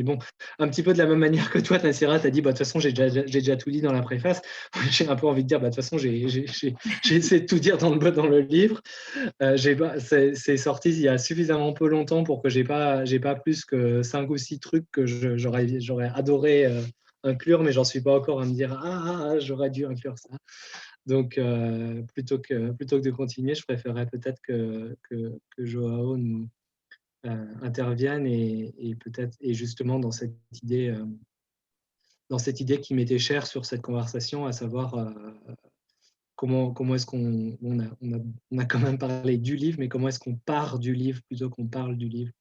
bon, un petit peu de la même manière que toi, Nassira, tu as dit, bah, de toute façon, j'ai déjà tout dit dans la préface. J'ai un peu envie de dire, bah, de toute façon, j'ai essayé de tout dire dans le livre. C'est sorti il y a suffisamment peu longtemps pour que j'ai pas plus que 5 ou 6 trucs que j'aurais adoré inclure, mais j'en suis pas encore à me dire j'aurais dû inclure ça. Donc, plutôt que de continuer, je préférerais peut-être que Joao nous intervienne et peut-être justement dans cette idée qui m'était chère sur cette conversation, à savoir comment est-ce on a quand même parlé du livre, mais comment est-ce qu'on part du livre plutôt qu'on parle du livre.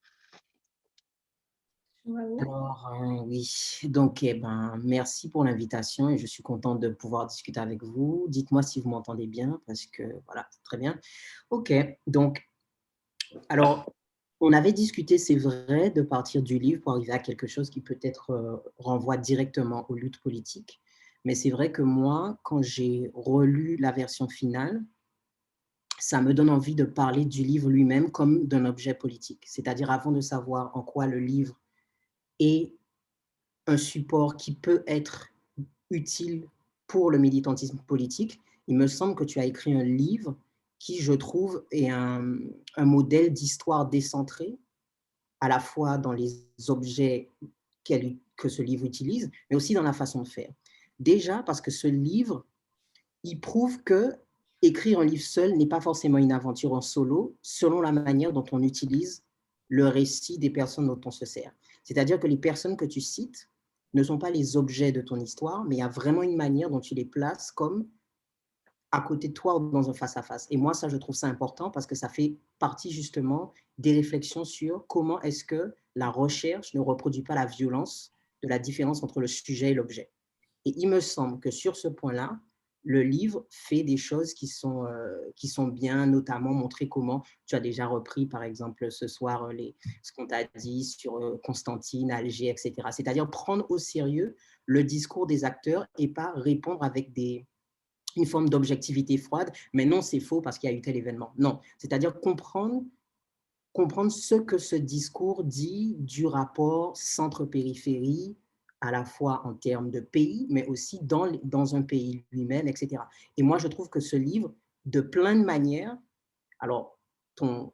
Alors, oui, donc merci pour l'invitation et je suis contente de pouvoir discuter avec vous. Dites-moi si vous m'entendez bien parce que voilà, très bien. Ok, donc, alors, on avait discuté, c'est vrai, de partir du livre pour arriver à quelque chose qui peut-être renvoie directement aux luttes politiques. Mais c'est vrai que moi, quand j'ai relu la version finale, ça me donne envie de parler du livre lui-même comme d'un objet politique. C'est-à-dire, avant de savoir en quoi le livre est un support qui peut être utile pour le militantisme politique, il me semble que tu as écrit un livre qui, je trouve, est un modèle d'histoire décentrée, à la fois dans les objets que ce livre utilise, mais aussi dans la façon de faire. Déjà, parce que ce livre, il prouve que écrire un livre seul n'est pas forcément une aventure en solo, selon la manière dont on utilise le récit des personnes dont on se sert. C'est-à-dire que les personnes que tu cites ne sont pas les objets de ton histoire, mais il y a vraiment une manière dont tu les places comme à côté de toi dans un face-à-face. Et moi, ça, je trouve ça important parce que ça fait partie justement des réflexions sur comment est-ce que la recherche ne reproduit pas la violence de la différence entre le sujet et l'objet. Et il me semble que sur ce point-là, le livre fait des choses qui sont bien, notamment montrer comment tu as déjà repris, par exemple, ce soir, ce qu'on t'a dit sur Constantine, Alger, etc. C'est-à-dire prendre au sérieux le discours des acteurs et pas répondre avec une forme d'objectivité froide, mais non, c'est faux parce qu'il y a eu tel événement. Non, c'est-à-dire comprendre ce que ce discours dit du rapport centre-périphérie, à la fois en termes de pays, mais aussi dans un pays lui-même, etc. Et moi, je trouve que ce livre, de plein de manières, alors ton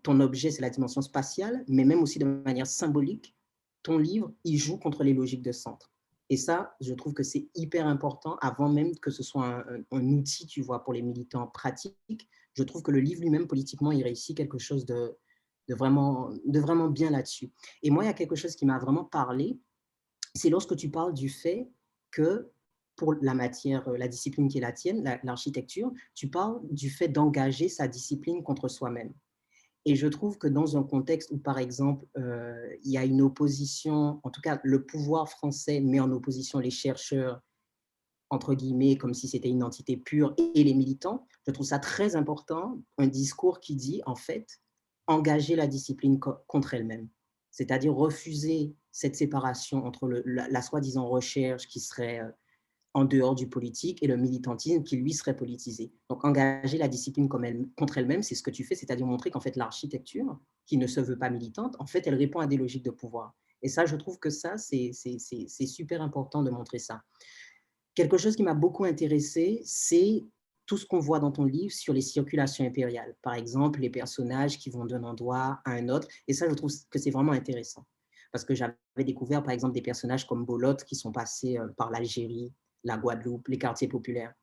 objet, c'est la dimension spatiale, mais même aussi de manière symbolique, ton livre, il joue contre les logiques de centre. Et ça, je trouve que c'est hyper important, avant même que ce soit un outil, tu vois, pour les militants pratiques. Je trouve que le livre lui-même, politiquement, il réussit quelque chose de vraiment bien là-dessus. Et moi, il y a quelque chose qui m'a vraiment parlé, c'est lorsque tu parles du fait que pour la matière, la discipline qui est la tienne, l'architecture, tu parles du fait d'engager sa discipline contre soi-même. Et je trouve que dans un contexte où, par exemple, il y a une opposition, en tout cas, le pouvoir français met en opposition les chercheurs, entre guillemets, comme si c'était une entité pure, et les militants, je trouve ça très important, un discours qui dit, en fait, engager la discipline contre elle-même. C'est-à-dire refuser cette séparation entre la soi-disant recherche qui serait en dehors du politique et le militantisme qui, lui, serait politisé. Donc, engager la discipline contre elle-même, c'est ce que tu fais, c'est-à-dire montrer qu'en fait, l'architecture, qui ne se veut pas militante, en fait, elle répond à des logiques de pouvoir. Et ça, je trouve que ça, c'est super important de montrer ça. Quelque chose qui m'a beaucoup intéressé, c'est tout ce qu'on voit dans ton livre sur les circulations impériales. Par exemple, les personnages qui vont d'un endroit à un autre. Et ça, je trouve que c'est vraiment intéressant. Parce que j'avais découvert, par exemple, des personnages comme Bolotte qui sont passés par l'Algérie, la Guadeloupe, les quartiers populaires.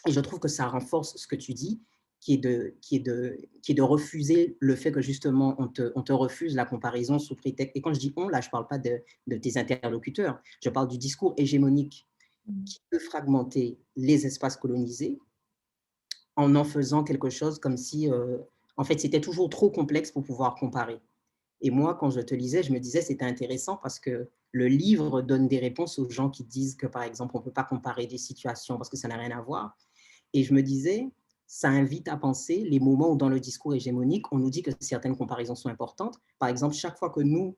Et je trouve que ça renforce ce que tu dis, qui est de refuser le fait que justement on te refuse la comparaison sous prétexte. Et quand je dis on, là, je ne parle pas de tes interlocuteurs, je parle du discours hégémonique qui peut fragmenter les espaces colonisés en faisant quelque chose comme si, en fait, c'était toujours trop complexe pour pouvoir comparer. Et moi, quand je te lisais, je me disais c'était intéressant parce que le livre donne des réponses aux gens qui disent que, par exemple, on ne peut pas comparer des situations parce que ça n'a rien à voir. Et je me disais, ça invite à penser les moments où dans le discours hégémonique, on nous dit que certaines comparaisons sont importantes. Par exemple, chaque fois que nous,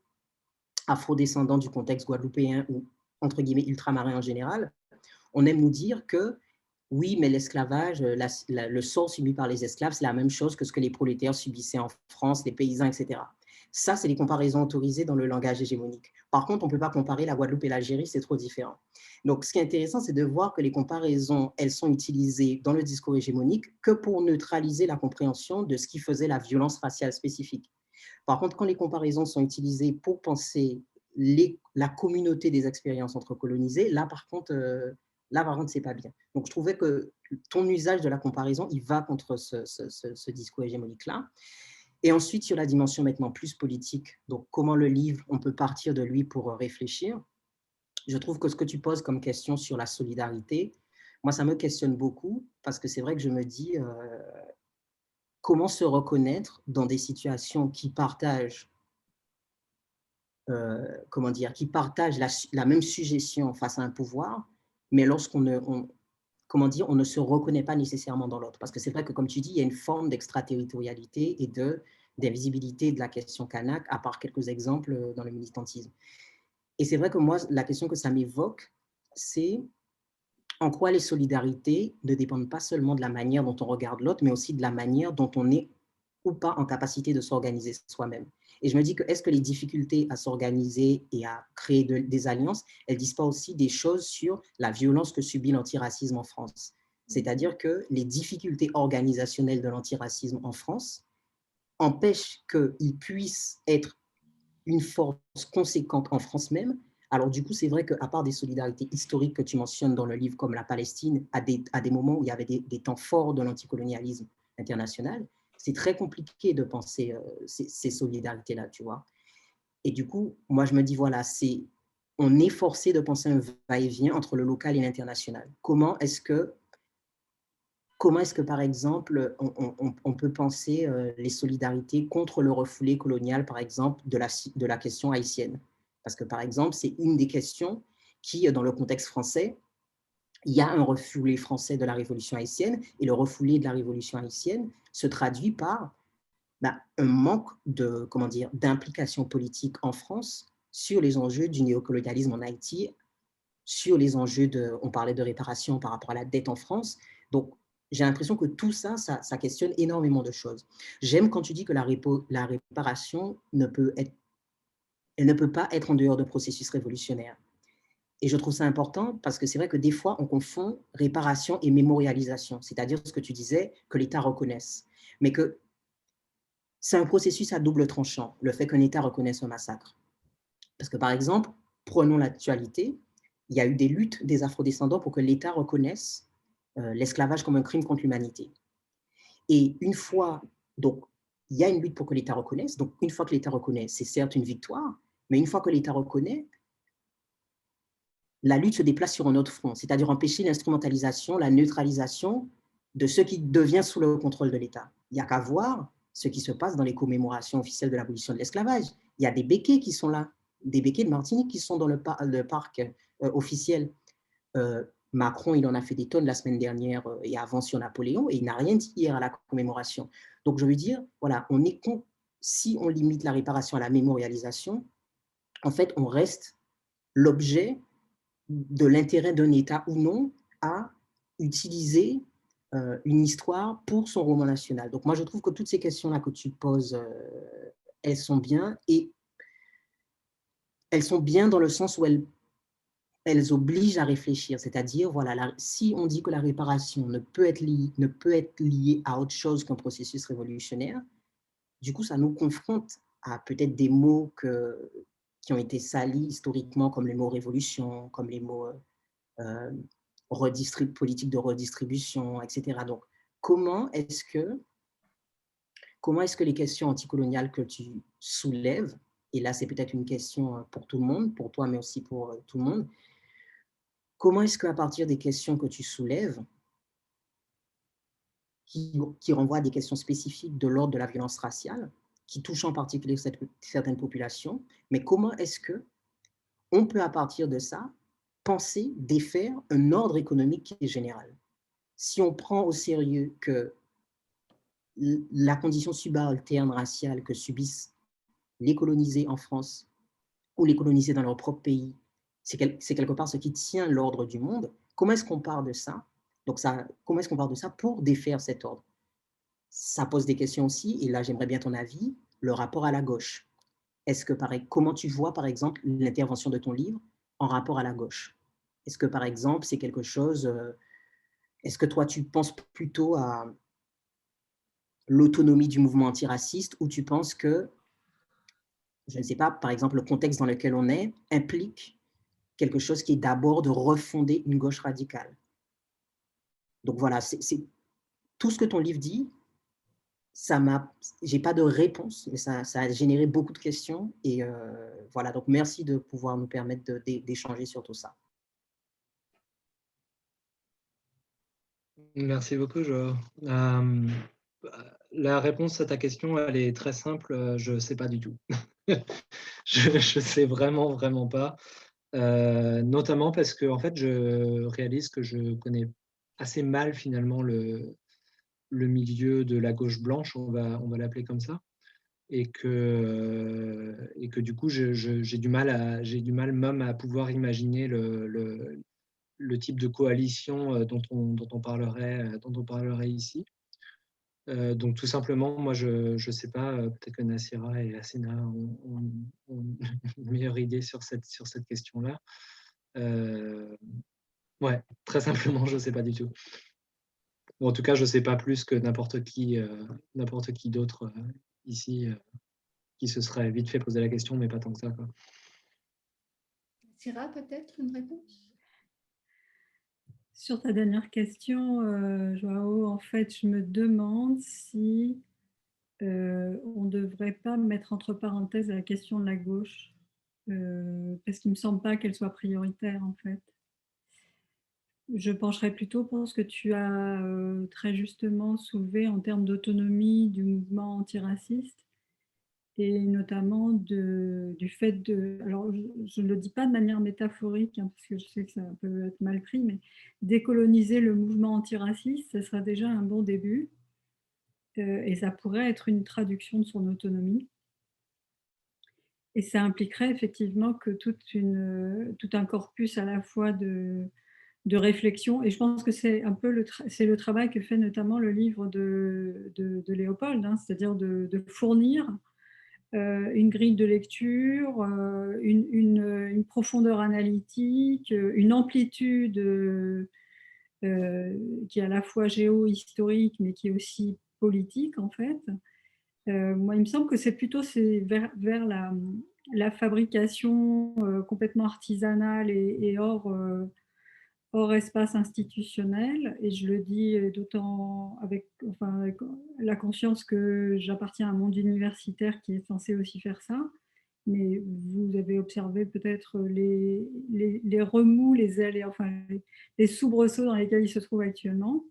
afrodescendants du contexte guadeloupéen ou, entre guillemets, ultramarins en général, on aime nous dire que oui, mais l'esclavage, le sort subi par les esclaves, c'est la même chose que ce que les prolétaires subissaient en France, les paysans, etc. Ça, c'est des comparaisons autorisées dans le langage hégémonique. Par contre, on ne peut pas comparer la Guadeloupe et l'Algérie, c'est trop différent. Donc, ce qui est intéressant, c'est de voir que les comparaisons, elles sont utilisées dans le discours hégémonique que pour neutraliser la compréhension de ce qui faisait la violence raciale spécifique. Par contre, quand les comparaisons sont utilisées pour penser la communauté des expériences entre colonisés, là, par contre, c'est pas bien. Donc, je trouvais que ton usage de la comparaison, il va contre ce discours hégémonique-là. Et ensuite, sur la dimension maintenant plus politique, donc comment le livre, on peut partir de lui pour réfléchir. Je trouve que ce que tu poses comme question sur la solidarité, moi, ça me questionne beaucoup parce que c'est vrai que je me dis comment se reconnaître dans des situations qui partagent qui partagent la même suggestion face à un pouvoir, mais lorsqu'on on ne se reconnaît pas nécessairement dans l'autre. Parce que c'est vrai que, comme tu dis, il y a une forme d'extraterritorialité et d'invisibilité de la question kanak, à part quelques exemples dans le militantisme. Et c'est vrai que moi, la question que ça m'évoque, c'est en quoi les solidarités ne dépendent pas seulement de la manière dont on regarde l'autre, mais aussi de la manière dont on est ou pas en capacité de s'organiser soi-même. Et je me dis que est-ce que les difficultés à s'organiser et à créer des alliances, elles ne disent pas aussi des choses sur la violence que subit l'antiracisme en France? C'est-à-dire que les difficultés organisationnelles de l'antiracisme en France empêchent qu'il puisse être une force conséquente en France même. Alors du coup, c'est vrai qu'à part des solidarités historiques que tu mentionnes dans le livre, comme la Palestine, à des moments où il y avait des temps forts de l'anticolonialisme international, c'est très compliqué de penser ces solidarités-là, tu vois. Et du coup, moi, je me dis, voilà, on est forcé de penser un va-et-vient entre le local et l'international. Comment est-ce que, par exemple, on peut penser les solidarités contre le refoulé colonial, par exemple, de la question haïtienne? Parce que, par exemple, c'est une des questions qui, dans le contexte français, il y a un refoulé français de la Révolution haïtienne, et le refoulé de la Révolution haïtienne se traduit par un manque d'implication politique en France sur les enjeux du néocolonialisme en Haïti, sur les enjeux on parlait de réparation par rapport à la dette en France. Donc, j'ai l'impression que tout ça, ça questionne énormément de choses. J'aime quand tu dis que la réparation elle ne peut pas être en dehors de processus révolutionnaire. Et je trouve ça important parce que c'est vrai que des fois, on confond réparation et mémorialisation, c'est-à-dire ce que tu disais, que l'État reconnaisse. Mais que c'est un processus à double tranchant, le fait qu'un État reconnaisse un massacre. Parce que, par exemple, prenons l'actualité, il y a eu des luttes des afrodescendants pour que l'État reconnaisse l'esclavage comme un crime contre l'humanité. Et une fois, donc, il y a une lutte pour que l'État reconnaisse. Donc, une fois que l'État reconnaît, c'est certes une victoire, mais une fois que l'État reconnaît, la lutte se déplace sur un autre front, c'est-à-dire empêcher l'instrumentalisation, la neutralisation de ce qui devient sous le contrôle de l'État. Il n'y a qu'à voir ce qui se passe dans les commémorations officielles de l'abolition de l'esclavage. Il y a des béquets qui sont là, des béquets de Martinique qui sont dans le parc officiel. Macron, il en a fait des tonnes la semaine dernière et avant sur Napoléon, et il n'a rien dit hier à la commémoration. Donc, je veux dire, voilà, si on limite la réparation à la mémorialisation, en fait, on reste l'objet de l'intérêt d'un État ou non à utiliser une histoire pour son roman national. Donc moi, je trouve que toutes ces questions-là que tu poses, elles sont bien, et elles sont bien dans le sens où elles obligent à réfléchir. C'est-à-dire, voilà, si on dit que la réparation ne peut être liée à autre chose qu'un processus révolutionnaire, du coup, ça nous confronte à peut-être des mots qui ont été salis historiquement, comme les mots révolution, comme les mots politique de redistribution, etc. Donc, comment est-ce que les questions anticoloniales que tu soulèves, et là c'est peut-être une question pour tout le monde, pour toi mais aussi pour tout le monde, comment est-ce qu'à partir des questions que tu soulèves, qui renvoient à des questions spécifiques de l'ordre de la violence raciale, qui touchent en particulier certaines populations, mais comment est-ce que on peut à partir de ça penser défaire un ordre économique qui est général? Si on prend au sérieux que la condition subalterne raciale que subissent les colonisés en France ou les colonisés dans leur propre pays, c'est quelque part ce qui tient l'ordre du monde, comment est-ce qu'on part de ça? Donc comment est-ce qu'on part de ça pour défaire cet ordre? Ça pose des questions aussi, et là j'aimerais bien ton avis, le rapport à la gauche. Comment tu vois par exemple l'intervention de ton livre en rapport à la gauche? Est-ce que par exemple c'est quelque chose, est-ce que toi tu penses plutôt à l'autonomie du mouvement antiraciste, ou tu penses que, je ne sais pas, par exemple, le contexte dans lequel on est implique quelque chose qui est d'abord de refonder une gauche radicale? Donc voilà, c'est tout ce que ton livre dit, j'ai pas de réponse, mais ça a généré beaucoup de questions, et voilà, donc merci de pouvoir nous permettre d'échanger sur tout ça. Merci beaucoup, Joao. La réponse à ta question, elle est très simple, je ne sais pas du tout. Je ne sais vraiment, vraiment pas, notamment parce que en fait, je réalise que je connais assez mal finalement le milieu de la gauche blanche, on va l'appeler comme ça, et que du coup, j'ai du mal même à pouvoir imaginer le type de coalition dont on parlerait ici. Donc tout simplement, moi je ne sais pas, peut-être que Nassira et Asena ont une meilleure idée sur cette question-là. Ouais, très simplement, je ne sais pas du tout. Ou en tout cas, je ne sais pas plus que n'importe qui d'autre ici qui se serait vite fait poser la question, mais pas tant que ça, quoi. Nassira, peut-être une réponse? Sur ta dernière question, Joao, en fait, je me demande si on ne devrait pas mettre entre parenthèses la question de la gauche, parce qu'il ne me semble pas qu'elle soit prioritaire, en fait. Je pencherais plutôt pour ce que tu as très justement soulevé en termes d'autonomie du mouvement antiraciste, et notamment du fait de, alors je ne le dis pas de manière métaphorique, hein, parce que je sais que ça peut être mal pris, mais décoloniser le mouvement antiraciste, ce sera déjà un bon début, et ça pourrait être une traduction de son autonomie. Et ça impliquerait effectivement que tout un corpus à la fois de réflexion, et je pense que c'est un peu le travail que fait notamment le livre de Léopold, hein, c'est-à-dire de fournir une grille de lecture, une profondeur analytique, une amplitude qui est à la fois géo-historique, mais qui est aussi politique, en fait. Moi, il me semble que c'est plutôt vers la fabrication complètement artisanale et hors espace institutionnel, et je le dis d'autant avec la conscience que j'appartiens à un monde universitaire qui est censé aussi faire ça, mais vous avez observé peut-être les remous, les soubresauts dans lesquels il se trouve actuellement.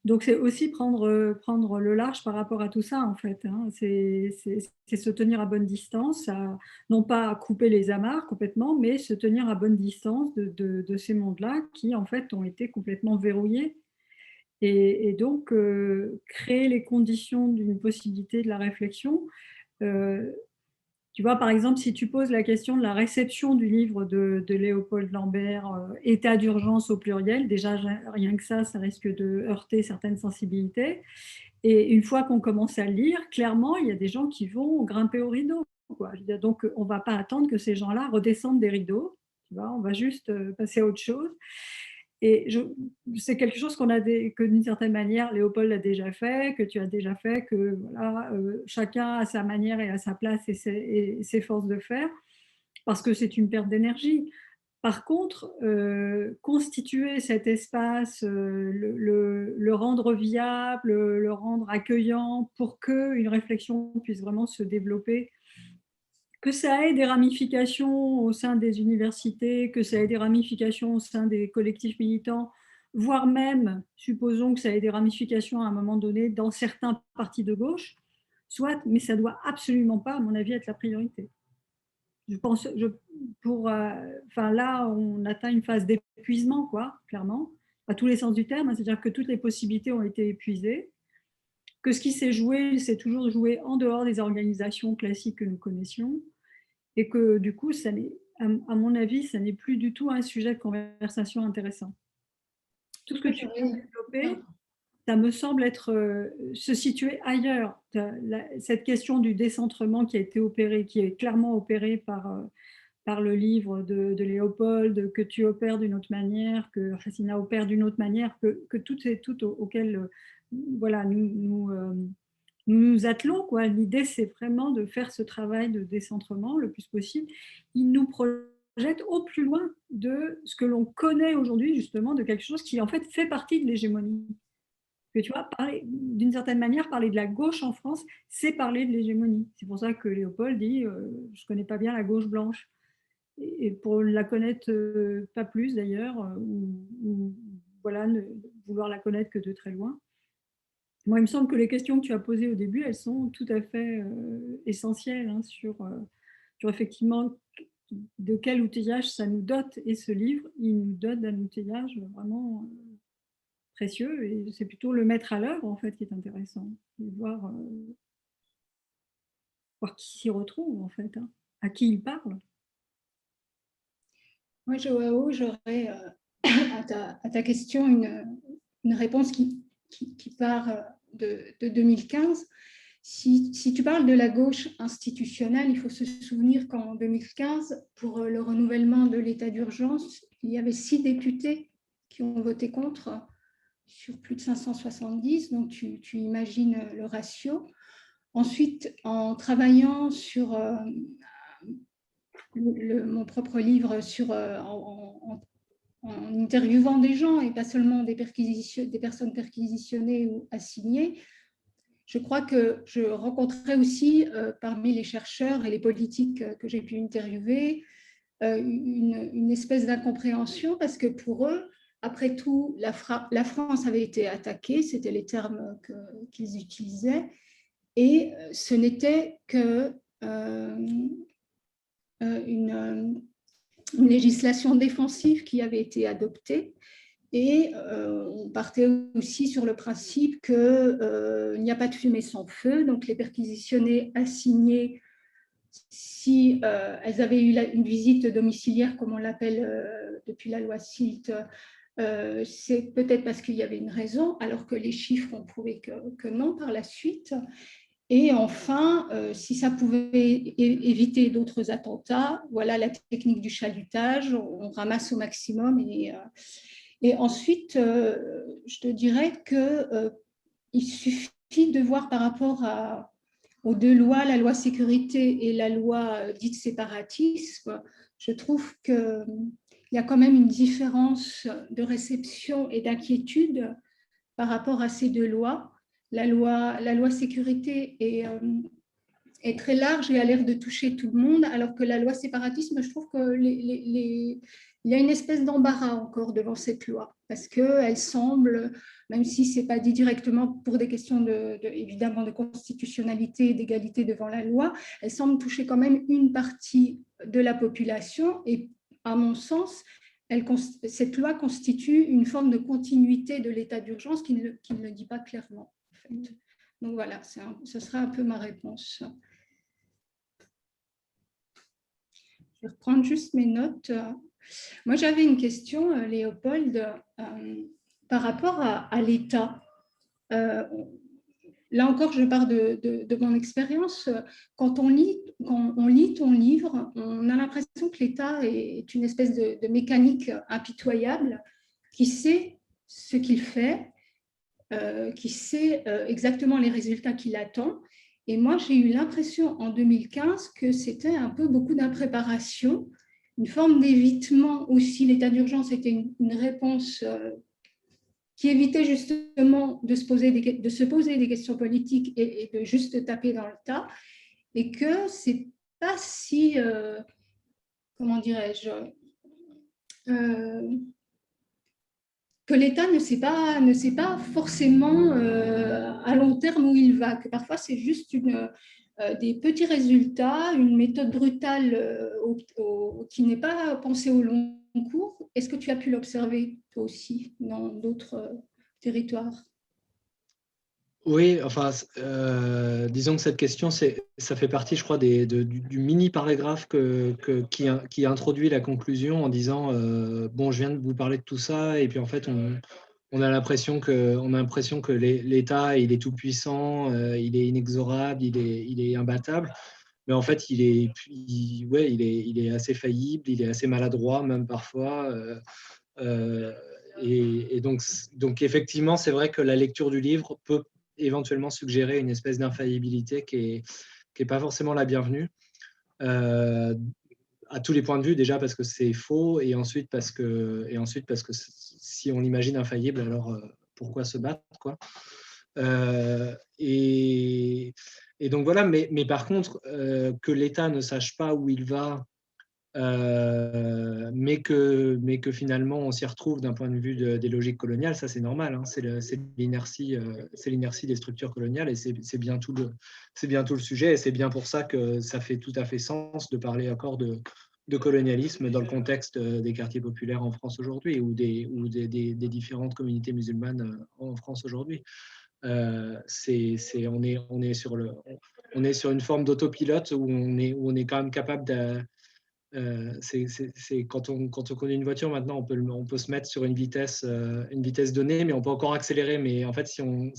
Donc c'est aussi prendre le large par rapport à tout ça, en fait, hein. C'est se tenir à bonne distance, non pas couper les amarres complètement, mais se tenir à bonne distance de ces mondes-là qui, en fait, ont été complètement verrouillés. Et donc, créer les conditions d'une possibilité de la réflexion. Tu vois, par exemple, si tu poses la question de la réception du livre de Léopold Lambert, État d'urgence au pluriel, déjà rien que ça risque de heurter certaines sensibilités. Et une fois qu'on commence à le lire, clairement, il y a des gens qui vont grimper au rideau, quoi. Je veux dire, donc, on ne va pas attendre que ces gens-là redescendent des rideaux. Tu vois, on va juste passer à autre chose. Et c'est quelque chose que d'une certaine manière, Léopold a déjà fait, que tu as déjà fait, que voilà, chacun a sa manière et à sa place et ses forces de faire, parce que c'est une perte d'énergie. Par contre, constituer cet espace, le rendre viable, le rendre accueillant pour qu'une réflexion puisse vraiment se développer, que ça ait des ramifications au sein des universités, que ça ait des ramifications au sein des collectifs militants, voire même, supposons que ça ait des ramifications à un moment donné dans certains partis de gauche, soit, mais ça ne doit absolument pas, à mon avis, être la priorité. Je pense, là, on atteint une phase d'épuisement, quoi, clairement, à tous les sens du terme, c'est-à-dire que toutes les possibilités ont été épuisées, que ce qui s'est joué, c'est toujours joué en dehors des organisations classiques que nous connaissions, et que du coup, à mon avis, ça n'est plus du tout un sujet de conversation intéressant. Tout ce que tu viens de développer, ça me semble se situer ailleurs. Cette question du décentrement qui a été opérée, qui est clairement opérée par le livre de Léopold, que tu opères d'une autre manière, que Hassina opère d'une autre manière, que toutes et toutes auxquelles voilà, nous attelons, quoi. L'idée, c'est vraiment de faire ce travail de décentrement le plus possible. Il nous projette au plus loin de ce que l'on connaît aujourd'hui, justement, de quelque chose qui, en fait, fait partie de l'hégémonie. Que tu vois, d'une certaine manière, parler de la gauche en France, c'est parler de l'hégémonie. C'est pour ça que Léopold dit je ne connais pas bien la gauche blanche. Et pour la connaître pas plus d'ailleurs, ou voilà, ne vouloir la connaître que de très loin. Moi, il me semble que les questions que tu as posées au début, elles sont tout à fait essentielles, hein, sur effectivement de quel outillage ça nous dote. Et ce livre, il nous dote d'un outillage vraiment précieux, et c'est plutôt le mettre à l'œuvre, en fait, qui est intéressant, et voir qui s'y retrouve, en fait, hein, à qui il parle. Moi, Joao, j'aurais à ta question une réponse qui part de 2015. Si tu parles de la gauche institutionnelle, il faut se souvenir qu'en 2015, pour le renouvellement de l'état d'urgence, il y avait 6 députés qui ont voté contre sur plus de 570, donc tu imagines le ratio. Ensuite, en travaillant sur mon propre livre, en interviewant des gens et pas seulement des personnes perquisitionnées ou assignées, je crois que je rencontrais aussi parmi les chercheurs et les politiques que j'ai pu interviewer une espèce d'incompréhension parce que pour eux, après tout, la France avait été attaquée, c'était les termes qu'ils utilisaient, et ce n'était que une législation défensive qui avait été adoptée. Et on partait aussi sur le principe qu'il n'y a pas de fumée sans feu. Donc les perquisitionnées assignées, si elles avaient eu une visite domiciliaire, comme on l'appelle depuis la loi SILT, c'est peut-être parce qu'il y avait une raison, alors que les chiffres ont prouvé que non par la suite. Et enfin, si ça pouvait éviter d'autres attentats, voilà la technique du chalutage, on ramasse au maximum. Et ensuite, je te dirais qu'il suffit de voir par rapport aux 2 lois, la loi sécurité et la loi dite séparatisme, je trouve qu'il y a quand même une différence de réception et d'inquiétude par rapport à ces 2 lois. La loi sécurité est très large et a l'air de toucher tout le monde, alors que la loi séparatisme, je trouve qu'il y a une espèce d'embarras encore devant cette loi, parce qu'elle semble, même si ce n'est pas dit directement pour des questions évidemment de constitutionnalité et d'égalité devant la loi, elle semble toucher quand même une partie de la population et, à mon sens, cette loi constitue une forme de continuité de l'état d'urgence qui ne le dit pas clairement. En fait. Donc voilà, ce sera un peu ma réponse. Je vais reprendre juste mes notes. Moi, j'avais une question, Léopold, par rapport à l'État. Là encore, je pars de mon expérience. Quand on lit ton livre, on a l'impression que l'État est une espèce de mécanique impitoyable qui sait ce qu'il fait, qui sait exactement les résultats qu'il attend. Et moi, j'ai eu l'impression en 2015 que c'était un peu beaucoup d'impréparation, une forme d'évitement aussi. L'état d'urgence était une réponse qui évitait justement de se poser des questions politiques et de juste taper dans le tas, et que c'est pas si, comment dirais-je, que l'État ne sait pas forcément à long terme où il va, que parfois c'est juste des petits résultats, une méthode brutale qui n'est pas pensée au long cours. Est-ce que tu as pu l'observer toi aussi dans d'autres territoires? Oui, enfin, disons que cette question, ça fait partie, je crois, du mini paragraphe qui introduit la conclusion en disant bon, je viens de vous parler de tout ça, et puis en fait, on a l'impression que l'État, il est tout puissant, il est inexorable, il est imbattable, mais en fait, il est assez faillible, il est assez maladroit même parfois. Et donc, effectivement, c'est vrai que la lecture du livre peut éventuellement suggérer une espèce d'infaillibilité qui est pas forcément la bienvenue, à tous les points de vue, déjà parce que c'est faux, et ensuite parce que si on l'imagine infaillible, alors pourquoi se battre, quoi. Et donc voilà, mais par contre, que l'État ne sache pas où il va, mais que finalement on s'y retrouve d'un point de vue des logiques coloniales, ça c'est normal, hein. C'est l'inertie des structures coloniales, et c'est bien tout le sujet, et c'est bien pour ça que ça fait tout à fait sens de parler encore de colonialisme dans le contexte des quartiers populaires en France aujourd'hui, ou des différentes communautés musulmanes en France aujourd'hui. On est sur une forme d'autopilote où on est quand même capable quand on conduit une voiture maintenant, on peut se mettre sur une vitesse donnée, mais on peut encore accélérer. Mais en fait, si on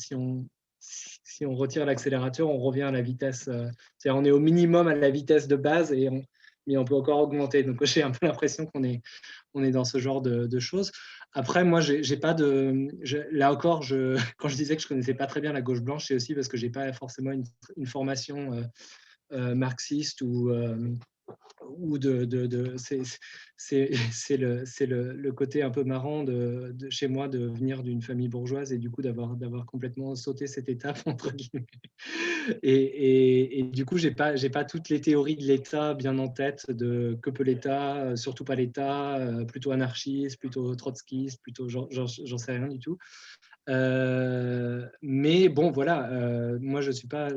retire l'accélérateur, on revient à la vitesse. C'est-à-dire, on est au minimum à la vitesse de base mais on peut encore augmenter. Donc, j'ai un peu l'impression qu'on est dans ce genre de choses. Après, moi, j'ai pas de. Là encore, quand je disais que je connaissais pas très bien la gauche blanche, c'est aussi parce que j'ai pas forcément une formation marxiste ou c'est le côté un peu marrant de chez moi de venir d'une famille bourgeoise et du coup d'avoir complètement sauté cette étape entre guillemets. Et du coup, j'ai pas toutes les théories de l'État bien en tête de que peut l'État, surtout pas l'État, plutôt anarchiste, plutôt trotskiste, plutôt j'en sais rien du tout. Mais bon, voilà, moi je suis pas,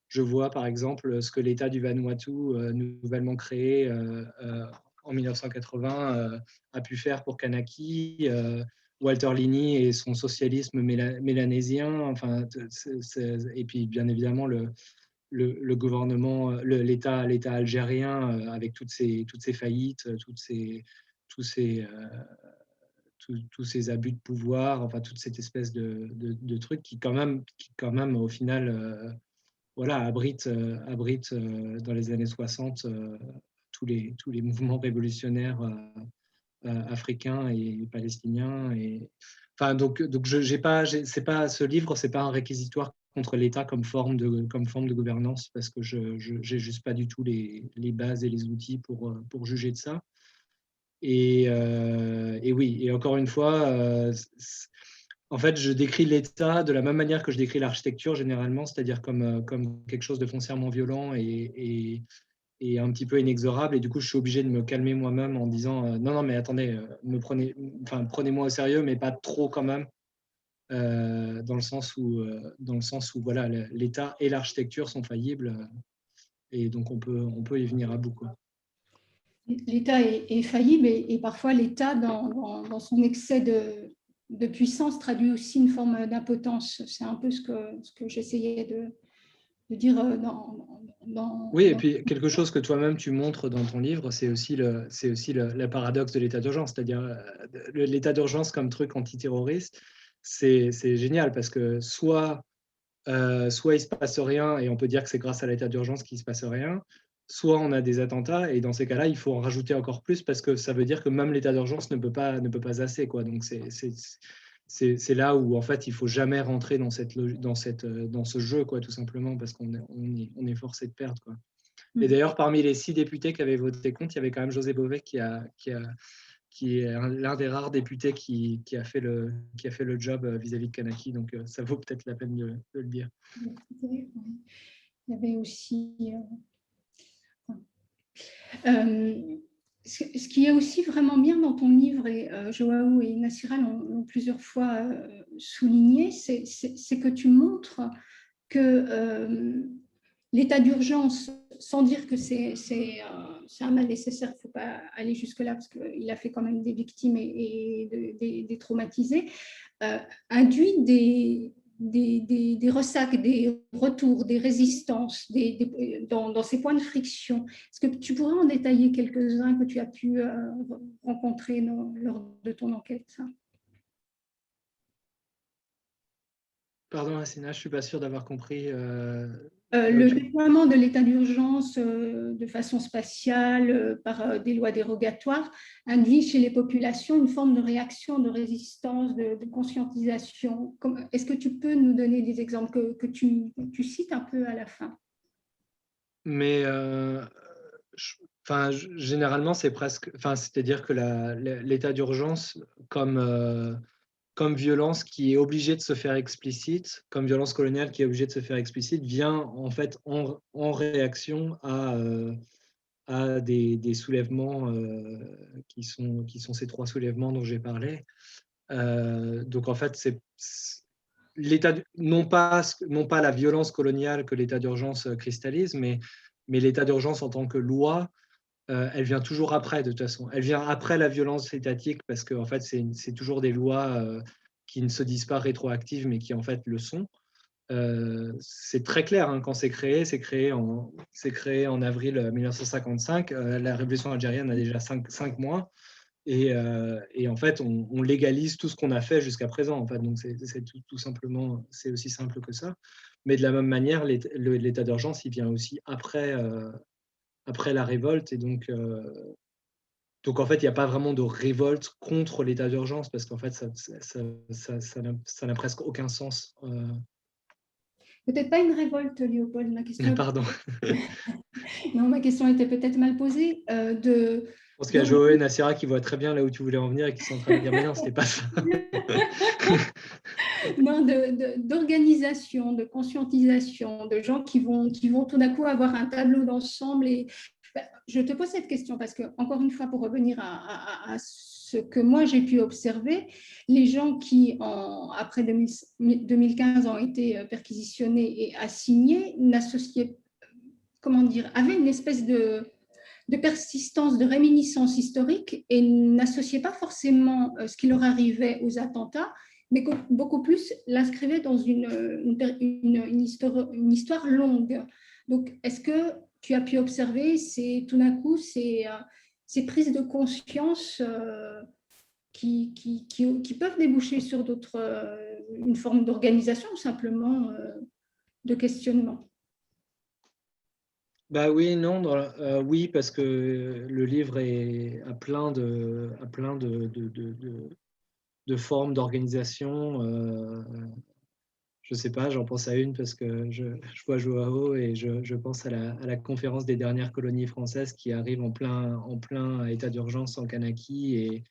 je vois par exemple ce que l'État du Vanuatu, nouvellement créé en 1980, a pu faire pour Kanaki, Walter Linney et son socialisme mélanésien, enfin, et puis bien évidemment le gouvernement, l'État algérien avec toutes ces faillites, tous ces abus de pouvoir, enfin toute cette espèce de truc qui quand même au final voilà, abrite dans les années 60 tous les mouvements révolutionnaires africains et palestiniens. Enfin, donc c'est pas, ce livre, c'est pas un réquisitoire contre l'État comme forme de gouvernance, parce que je n'ai juste pas du tout les bases et les outils pour juger de ça. Et oui, et encore une fois, en fait, je décris l'État de la même manière que je décris l'architecture généralement, c'est-à-dire comme quelque chose de foncièrement violent et un petit peu inexorable. Et du coup, je suis obligé de me calmer moi-même en disant non, non, mais attendez, prenez-moi au sérieux, mais pas trop quand même, dans le sens où voilà, l'État et l'architecture sont faillibles, et donc on peut y venir à bout, quoi. L'État est faillible et parfois l'État, dans son excès de puissance, traduit aussi une forme d'impotence. C'est un peu ce que j'essayais de dire Oui, et puis quelque chose que toi-même tu montres dans ton livre, c'est aussi le paradoxe de l'état d'urgence, c'est-à-dire l'état d'urgence comme truc antiterroriste, c'est génial parce que soit il se passe rien et on peut dire que c'est grâce à l'état d'urgence qu'il se passe rien, soit on a des attentats et dans ces cas-là, il faut en rajouter encore plus parce que ça veut dire que même l'état d'urgence ne peut pas assez, quoi. Donc c'est là où en fait il faut jamais rentrer dans ce jeu, quoi, tout simplement parce qu'on est forcé de perdre, quoi. Et d'ailleurs, parmi les 6 députés qui avaient voté contre, il y avait quand même José Bové qui est l'un des rares députés qui a fait le job vis-à-vis de Kanaki. Donc, ça vaut peut-être la peine de le dire. Il y avait aussi... ce qui est aussi vraiment bien dans ton livre, et Joao et Nassira l'ont plusieurs fois souligné, c'est que tu montres que l'état d'urgence, sans dire que c'est un mal nécessaire, il ne faut pas aller jusque-là parce qu'il a fait quand même des victimes et des traumatisés, induit des ressacs, des retours, des résistances dans ces points de friction. Est-ce que tu pourrais en détailler quelques-uns que tu as pu rencontrer lors de ton enquête? Pardon, Hassina, je ne suis pas sûr d'avoir compris. Le déploiement de l'état d'urgence de façon spatiale par des lois dérogatoires induit chez les populations une forme de réaction, de résistance, de conscientisation. Est-ce que tu peux nous donner des exemples que tu cites un peu à la fin? Mais généralement, c'est-à-dire que l'état d'urgence comme violence qui est obligée de se faire explicite, comme violence coloniale qui est obligée de se faire explicite, vient en fait en réaction à des soulèvements qui sont ces 3 soulèvements dont j'ai parlé. Donc en fait, c'est non pas la violence coloniale que l'état d'urgence cristallise, mais l'état d'urgence en tant que loi, elle vient toujours après, de toute façon. Elle vient après la violence étatique parce que en fait, c'est toujours des lois qui ne se disent pas rétroactives, mais qui en fait le sont. c'est très clair, hein, quand c'est créé en avril 1955. La révolution algérienne a déjà 5 mois. Et en fait, on légalise tout ce qu'on a fait jusqu'à présent. En fait. Donc, c'est tout simplement, c'est aussi simple que ça. Mais de la même manière, l'état d'urgence, il vient aussi après la révolte. Et donc en fait, il n'y a pas vraiment de révolte contre l'état d'urgence parce qu'en fait, ça n'a presque aucun sens. Peut-être pas une révolte, Léopold. Pardon. Non, ma question était peut-être mal posée. Je pense qu'il y a Joe et Nassira qui voient très bien là où tu voulais en venir et qui sont en train de dire mais non, c'était pas ça. Non, d'organisation, de conscientisation, de gens qui vont tout d'un coup avoir un tableau d'ensemble. Et je te pose cette question parce que, encore une fois, pour revenir à ce que moi j'ai pu observer, les gens qui, après 2015, ont été perquisitionnés et assignés, n'associaient, comment dire, avaient une espèce de persistance, de réminiscence historique et n'associaient pas forcément ce qui leur arrivait aux attentats, mais beaucoup plus l'inscrivaient dans une histoire longue. Donc, est-ce que tu as pu observer tout d'un coup ces prises de conscience qui peuvent déboucher sur une forme d'organisation ou simplement de questionnement? Bah oui, non, oui, parce que le livre a plein de formes d'organisation. Je sais pas, j'en pense à une parce que je vois Joao et je pense à la conférence des dernières colonies françaises qui arrive en plein état d'urgence en Kanaki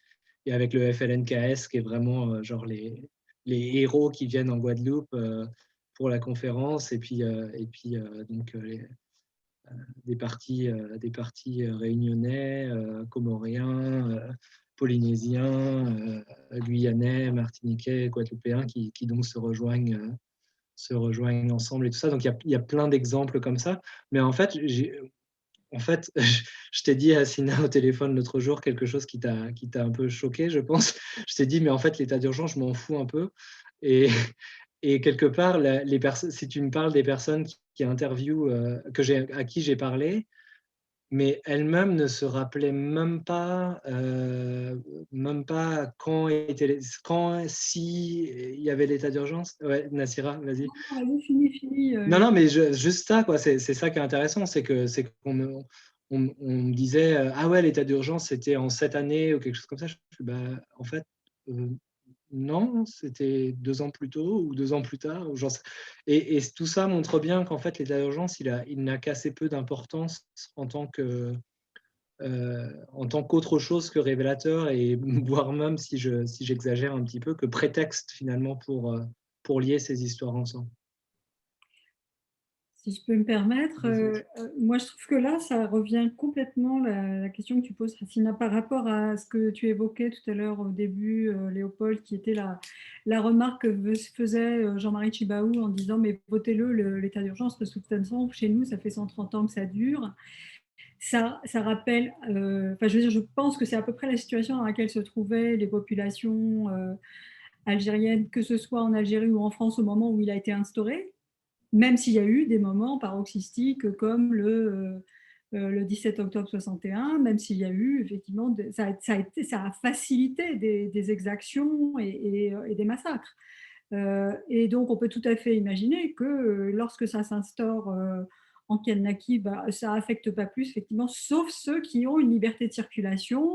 et avec le FLNKS qui est vraiment genre les héros qui viennent en Guadeloupe pour la conférence et puis donc des partis réunionnais, comoriens, polynésiens, guyanais, martiniquais, guadeloupéens qui donc se rejoignent ensemble et tout ça. Donc il y a plein d'exemples comme ça. Mais en fait, je t'ai dit à Sina au téléphone l'autre jour quelque chose qui t'a un peu choqué, je pense. Je t'ai dit, mais en fait, l'état d'urgence, je m'en fous un peu. Et, quelque part, si tu me parles des personnes qui interviewent, à qui j'ai parlé, mais elles-mêmes ne se rappelaient même pas si il y avait l'état d'urgence. Ouais, Nassira, vas-y. Vas-y, fini. Non, mais juste ça, quoi. C'est ça qui est intéressant, c'est qu'on me disait ah ouais, l'état d'urgence c'était en cette année ou quelque chose comme ça. Je fais, bah, en fait, non, c'était 2 ans plus tôt ou 2 ans plus tard. Et tout ça montre bien qu'en fait, l'état d'urgence, il n'a qu'assez peu d'importance en tant qu'autre chose que révélateur et voire même, si j'exagère un petit peu, que prétexte finalement pour lier ces histoires ensemble. Si je peux me permettre, moi je trouve que là, ça revient complètement la question que tu poses, Racina, par rapport à ce que tu évoquais tout à l'heure au début, Léopold, qui était la remarque que faisait Jean-Marie Tjibaou en disant mais votez-le l'état d'urgence parce que de toute façon, chez nous, ça fait 130 ans que ça dure. Ça rappelle, je veux dire, je pense que c'est à peu près la situation dans laquelle se trouvaient les populations algériennes, que ce soit en Algérie ou en France au moment où il a été instauré, même s'il y a eu des moments paroxystiques comme le 17 octobre 61, même s'il y a eu effectivement, ça a facilité des exactions et des massacres. Et donc, on peut tout à fait imaginer que lorsque ça s'instaure en Kanaki, ça n'affecte pas plus, effectivement, sauf ceux qui ont une liberté de circulation,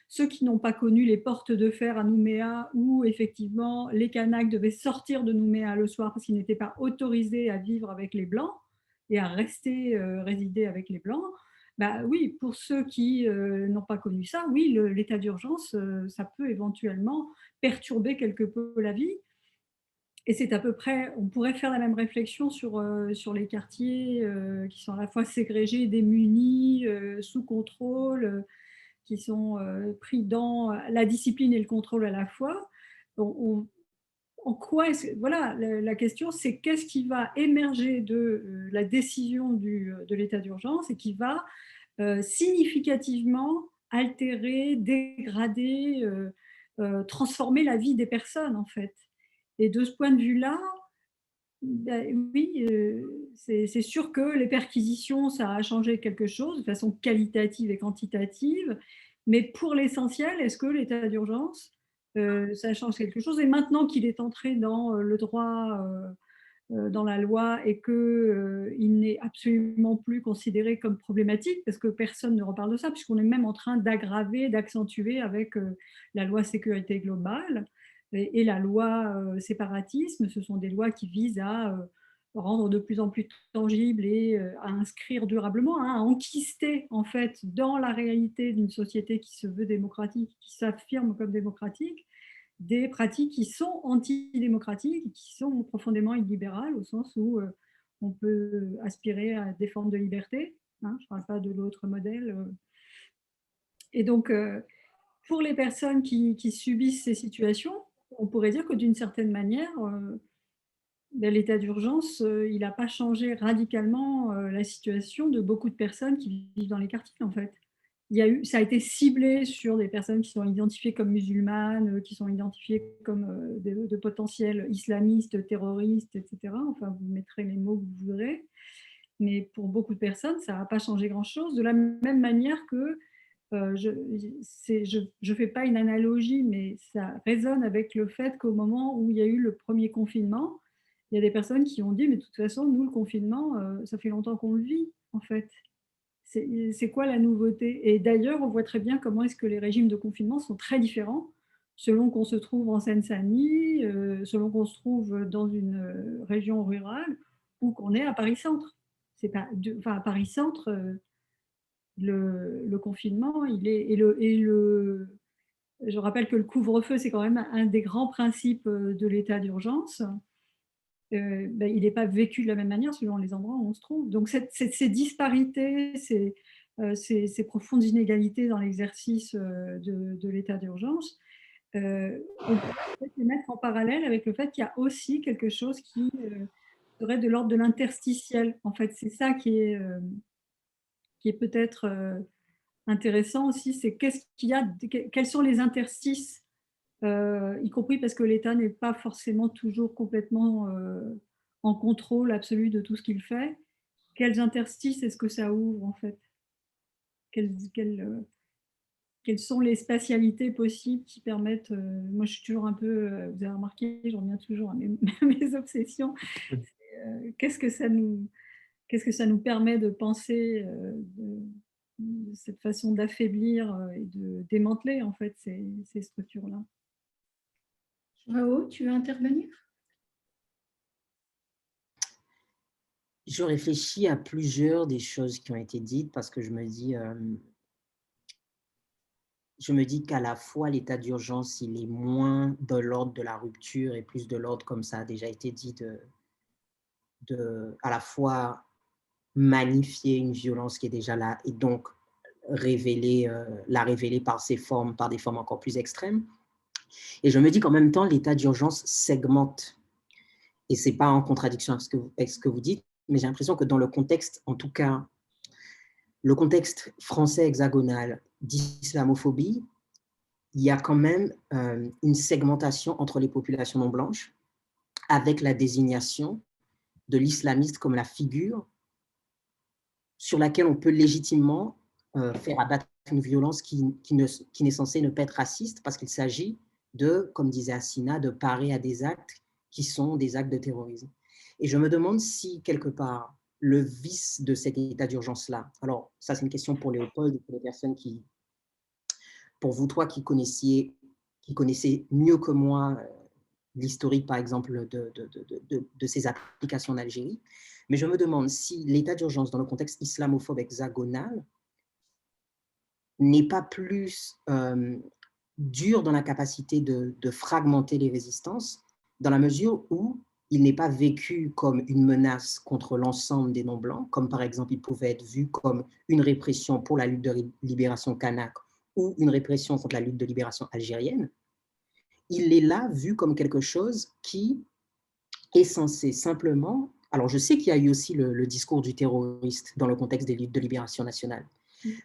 ceux qui n'ont pas connu les portes de fer à Nouméa, où effectivement les Kanaks devaient sortir de Nouméa le soir parce qu'ils n'étaient pas autorisés à vivre avec les Blancs et à rester résider avec les Blancs. Oui, pour ceux qui n'ont pas connu ça, oui, l'état d'urgence, ça peut éventuellement perturber quelque peu la vie. Et c'est à peu près, on pourrait faire la même réflexion sur les quartiers qui sont à la fois ségrégés, démunis, sous contrôle, qui sont pris dans la discipline et le contrôle à la fois. En quoi voilà, la question, c'est qu'est-ce qui va émerger de la décision de l'état d'urgence et qui va significativement altérer, dégrader, transformer la vie des personnes, en fait. Et de ce point de vue-là, Oui, c'est sûr que les perquisitions, ça a changé quelque chose de façon qualitative et quantitative, mais pour l'essentiel, est-ce que l'état d'urgence, ça change quelque chose? Et maintenant qu'il est entré dans le droit, dans la loi et qu'il n'est absolument plus considéré comme problématique, parce que personne ne reparle de ça, puisqu'on est même en train d'aggraver, d'accentuer avec la loi sécurité globale et la loi séparatisme. Ce sont des lois qui visent à rendre de plus en plus tangible et à inscrire durablement, hein, à enquister en fait dans la réalité d'une société qui se veut démocratique, qui s'affirme comme démocratique, des pratiques qui sont antidémocratiques, qui sont profondément illibérales, au sens où on peut aspirer à des formes de liberté. Hein, je ne parle pas de l'autre modèle. Et donc, pour les personnes qui subissent ces situations, on pourrait dire que d'une certaine manière, l'état d'urgence, il n'a pas changé radicalement la situation de beaucoup de personnes qui vivent dans les quartiers, en fait. Ça a été ciblé sur des personnes qui sont identifiées comme musulmanes, qui sont identifiées comme de potentiels islamistes, terroristes, etc. Enfin, vous mettrez les mots que vous voudrez. Mais pour beaucoup de personnes, ça n'a pas changé grand-chose. De la même manière que je ne fais pas une analogie, mais ça résonne avec le fait qu'au moment où il y a eu le premier confinement, il y a des personnes qui ont dit, mais de toute façon, nous, le confinement, ça fait longtemps qu'on le vit, en fait. C'est quoi la nouveauté? Et d'ailleurs, on voit très bien comment est-ce que les régimes de confinement sont très différents selon qu'on se trouve en Seine-Saint-Denis, selon qu'on se trouve dans une région rurale ou qu'on est à Paris-Centre. C'est pas, enfin, à Paris-Centre, le confinement, je rappelle que le couvre-feu, c'est quand même un des grands principes de l'état d'urgence. Il n'est pas vécu de la même manière selon les endroits où on se trouve. Donc ces disparités, ces profondes inégalités dans l'exercice de l'état d'urgence, on peut les mettre en parallèle avec le fait qu'il y a aussi quelque chose qui serait de l'ordre de l'interstitiel. En fait, c'est ça qui est peut-être intéressant aussi, c'est quels sont les interstices, y compris parce que l'État n'est pas forcément toujours complètement en contrôle absolu de tout ce qu'il fait. Quels interstices est-ce que ça ouvre en fait? Quelles sont les spatialités possibles qui permettent, moi je suis toujours un peu, vous avez remarqué, je reviens toujours à mes obsessions, qu'est-ce que ça nous permet de penser de cette façon d'affaiblir et de démanteler en fait ces structures-là. Joao, tu veux intervenir? Je réfléchis à plusieurs des choses qui ont été dites parce que je me dis qu'à la fois l'état d'urgence, il est moins de l'ordre de la rupture et plus de l'ordre, comme ça a déjà été dit, à la fois magnifier une violence qui est déjà là et donc la révéler par des formes encore plus extrêmes. Et je me dis qu'en même temps, l'état d'urgence segmente. Et ce n'est pas en contradiction avec ce que vous dites, mais j'ai l'impression que dans le contexte, en tout cas, le contexte français hexagonal d'islamophobie, il y a quand même une segmentation entre les populations non blanches avec la désignation de l'islamiste comme la figure sur laquelle on peut légitimement faire abattre une violence qui n'est censée ne pas être raciste parce qu'il s'agit de, comme disait Assina, de parer à des actes qui sont des actes de terrorisme. Et je me demande si, quelque part, le vice de cet état d'urgence-là, alors ça c'est une question pour Léopold et pour les personnes pour vous trois qui connaissez mieux que moi l'historique, par exemple, de ces applications en Algérie, mais je me demande si l'état d'urgence dans le contexte islamophobe hexagonal n'est pas plus dur dans la capacité de fragmenter les résistances, dans la mesure où il n'est pas vécu comme une menace contre l'ensemble des non-blancs, comme par exemple il pouvait être vu comme une répression pour la lutte de libération kanak ou une répression contre la lutte de libération algérienne. Il est là vu comme quelque chose qui est censé simplement... Alors, je sais qu'il y a eu aussi le discours du terroriste dans le contexte des luttes de libération nationale,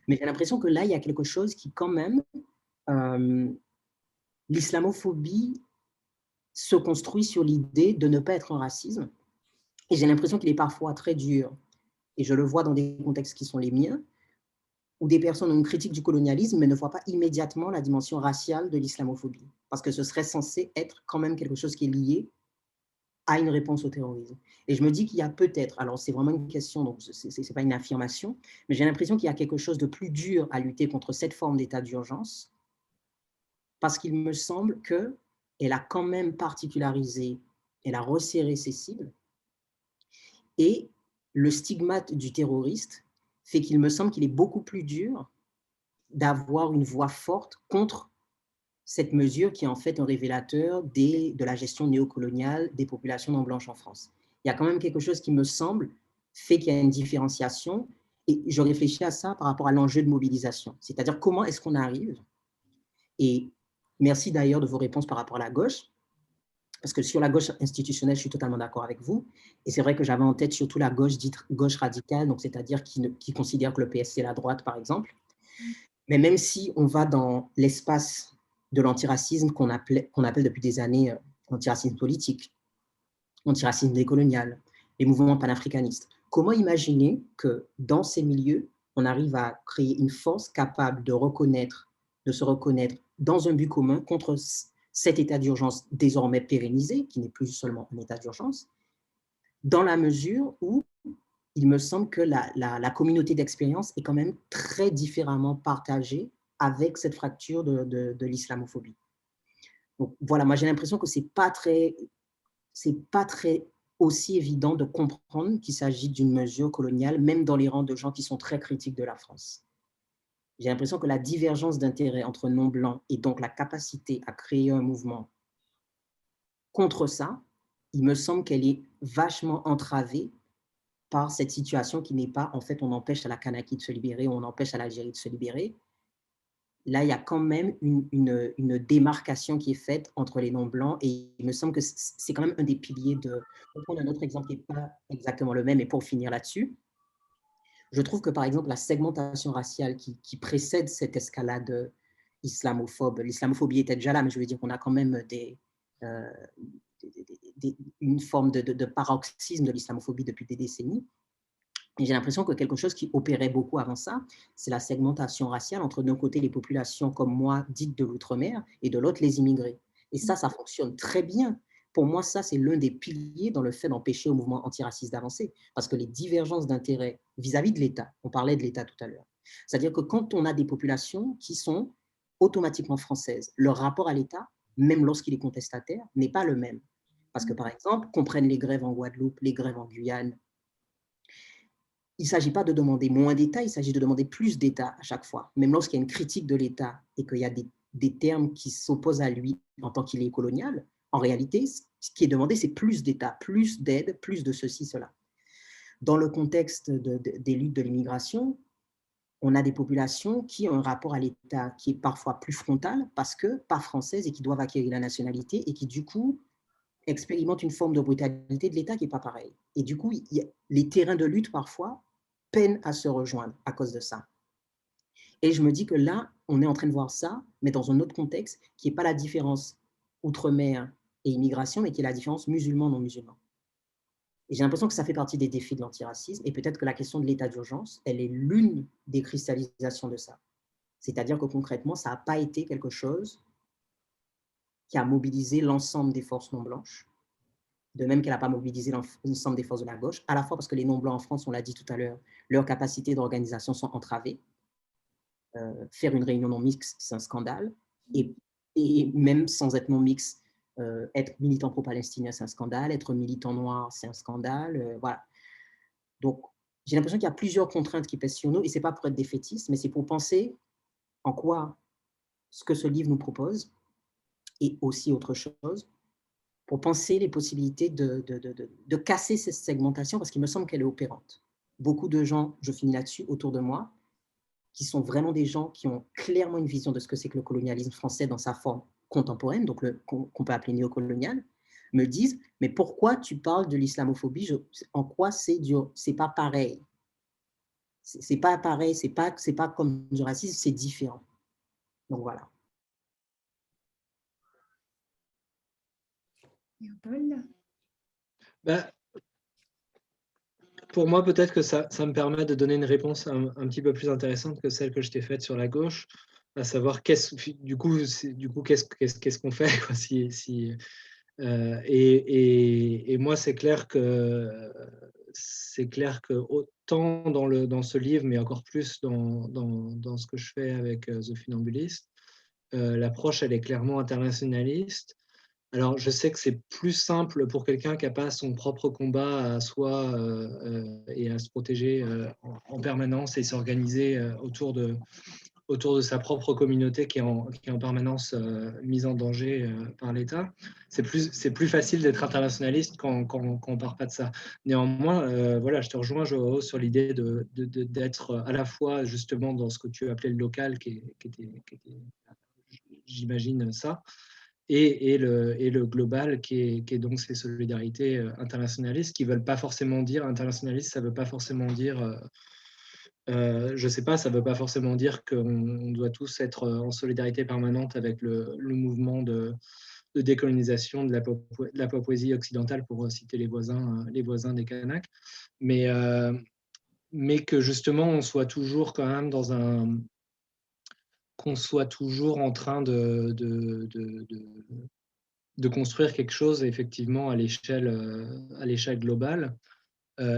mais j'ai l'impression que là, il y a quelque chose qui, quand même, l'islamophobie se construit sur l'idée de ne pas être un racisme, Et j'ai l'impression qu'il est parfois très dur, et je le vois dans des contextes qui sont les miens, où des personnes ont une critique du colonialisme, mais ne voient pas immédiatement la dimension raciale de l'islamophobie, parce que ce serait censé être quand même quelque chose qui est lié à une réponse au terrorisme. Et je me dis qu'il y a peut-être, alors c'est vraiment une question, donc ce n'est pas une affirmation, mais j'ai l'impression qu'il y a quelque chose de plus dur à lutter contre cette forme d'état d'urgence, parce qu'il me semble qu'elle a quand même particularisé, elle a resserré ses cibles, et le stigmate du terroriste fait qu'il me semble qu'il est beaucoup plus dur d'avoir une voix forte contre cette mesure qui est en fait un révélateur de la gestion néocoloniale des populations non blanches en France. Il y a quand même quelque chose qui me semble fait qu'il y a une différenciation, et je réfléchis à ça par rapport à l'enjeu de mobilisation. C'est-à-dire comment est-ce qu'on arrive, et merci d'ailleurs de vos réponses par rapport à la gauche, parce que sur la gauche institutionnelle, je suis totalement d'accord avec vous, et c'est vrai que j'avais en tête surtout la gauche dite gauche radicale, donc c'est-à-dire qui considère que le PS c'est la droite par exemple. Mais même si on va dans l'espace de l'antiracisme qu'on appelle depuis des années antiracisme politique, antiracisme décolonial, les mouvements panafricanistes, comment imaginer que dans ces milieux, on arrive à créer une force capable de se reconnaître dans un but commun contre cet état d'urgence désormais pérennisé, qui n'est plus seulement un état d'urgence, dans la mesure où il me semble que la communauté d'expérience est quand même très différemment partagée avec cette fracture de l'islamophobie. Donc voilà, moi j'ai l'impression que c'est pas très aussi évident de comprendre qu'il s'agit d'une mesure coloniale, même dans les rangs de gens qui sont très critiques de la France. J'ai l'impression que la divergence d'intérêts entre non-blancs et donc la capacité à créer un mouvement contre ça, il me semble qu'elle est vachement entravée par cette situation qui n'est pas, en fait, on empêche à la Kanaki de se libérer, on empêche à l'Algérie de se libérer. Là, il y a quand même une démarcation qui est faite entre les non-blancs, et il me semble que c'est quand même un des piliers de... Pour prendre un autre exemple qui n'est pas exactement le même, et pour finir là-dessus, je trouve que, par exemple, la segmentation raciale qui précède cette escalade islamophobe, l'islamophobie était déjà là, mais je veux dire qu'on a quand même euh, une forme de paroxysme de l'islamophobie depuis des décennies. Et j'ai l'impression que quelque chose qui opérait beaucoup avant ça, c'est la segmentation raciale entre d'un côté les populations comme moi, dites de l'outre-mer, et de l'autre les immigrés. Et ça fonctionne très bien. Pour moi, ça, c'est l'un des piliers dans le fait d'empêcher au mouvement antiraciste d'avancer, parce que les divergences d'intérêts vis-à-vis de l'État, on parlait de l'État tout à l'heure, c'est-à-dire que quand on a des populations qui sont automatiquement françaises, leur rapport à l'État, même lorsqu'il est contestataire, n'est pas le même. Parce que, par exemple, qu'on prenne les grèves en Guadeloupe, les grèves en Guyane, il ne s'agit pas de demander moins d'État, il s'agit de demander plus d'État à chaque fois. Même lorsqu'il y a une critique de l'État et qu'il y a des termes qui s'opposent à lui en tant qu'il est colonial, en réalité, ce qui est demandé, c'est plus d'État, plus d'aide, plus de ceci, cela. Dans le contexte des luttes de l'immigration, on a des populations qui ont un rapport à l'État qui est parfois plus frontal parce que pas françaises et qui doivent acquérir la nationalité et qui, du coup, expérimentent une forme de brutalité de l'État qui n'est pas pareille. Et du coup, les terrains de lutte, parfois, peinent à se rejoindre à cause de ça. Et je me dis que là, on est en train de voir ça, mais dans un autre contexte, qui n'est pas la différence outre-mer et immigration, mais qui est la différence musulman-non musulman. Et j'ai l'impression que ça fait partie des défis de l'antiracisme, et peut-être que la question de l'état d'urgence, elle est l'une des cristallisations de ça. C'est-à-dire que concrètement, ça n'a pas été quelque chose qui a mobilisé l'ensemble des forces non blanches, de même qu'elle n'a pas mobilisé l'ensemble des forces de la gauche, à la fois parce que les non-blancs en France, on l'a dit tout à l'heure, leurs capacités d'organisation sont entravées. Faire une réunion non mixte, c'est un scandale. Et même sans être non mixte, être militant pro-palestinien, c'est un scandale. Être militant noir, c'est un scandale. Voilà. Donc, j'ai l'impression qu'il y a plusieurs contraintes qui pèsent sur nous, et ce n'est pas pour être défaitiste, mais c'est pour penser en quoi ce que ce livre nous propose, et aussi autre chose, pour penser les possibilités de casser cette segmentation, parce qu'il me semble qu'elle est opérante. Beaucoup de gens, je finis là-dessus, autour de moi, qui sont vraiment des gens qui ont clairement une vision de ce que c'est que le colonialisme français dans sa forme contemporaine, donc qu'on peut appeler néocolonial, me disent, mais pourquoi tu parles de l'islamophobie? En quoi c'est dur? C'est pas pareil. C'est pas pareil, c'est pas comme du racisme, c'est différent. Donc voilà. Léopold? Ben, pour moi, peut-être que ça me permet de donner une réponse un petit peu plus intéressante que celle que je t'ai faite sur la gauche, à savoir qu'est-ce qu'on fait quoi, et moi, c'est clair que autant dans ce livre, mais encore plus dans ce que je fais avec The Funambulist, l'approche, elle est clairement internationaliste. Alors, je sais que c'est plus simple pour quelqu'un qui n'a pas son propre combat à soi et à se protéger en permanence et s'organiser autour de sa propre communauté qui est en permanence mise en danger par l'État. C'est plus facile d'être internationaliste quand on ne part pas de ça. Néanmoins, voilà, je te rejoins, Joao, sur l'idée d'être à la fois justement dans ce que tu appelais le local, qui était, j'imagine, ça, et le global, qui est donc ces solidarités internationalistes, qui ne veulent pas forcément dire, internationaliste, ça ne veut pas forcément dire, je ne sais pas, ça ne veut pas forcément dire qu'on doit tous être en solidarité permanente avec le mouvement de décolonisation de la Papouasie occidentale, pour citer les voisins des Kanaks, mais que justement, on soit toujours quand même qu'on soit toujours en train de construire quelque chose effectivement à l'échelle globale.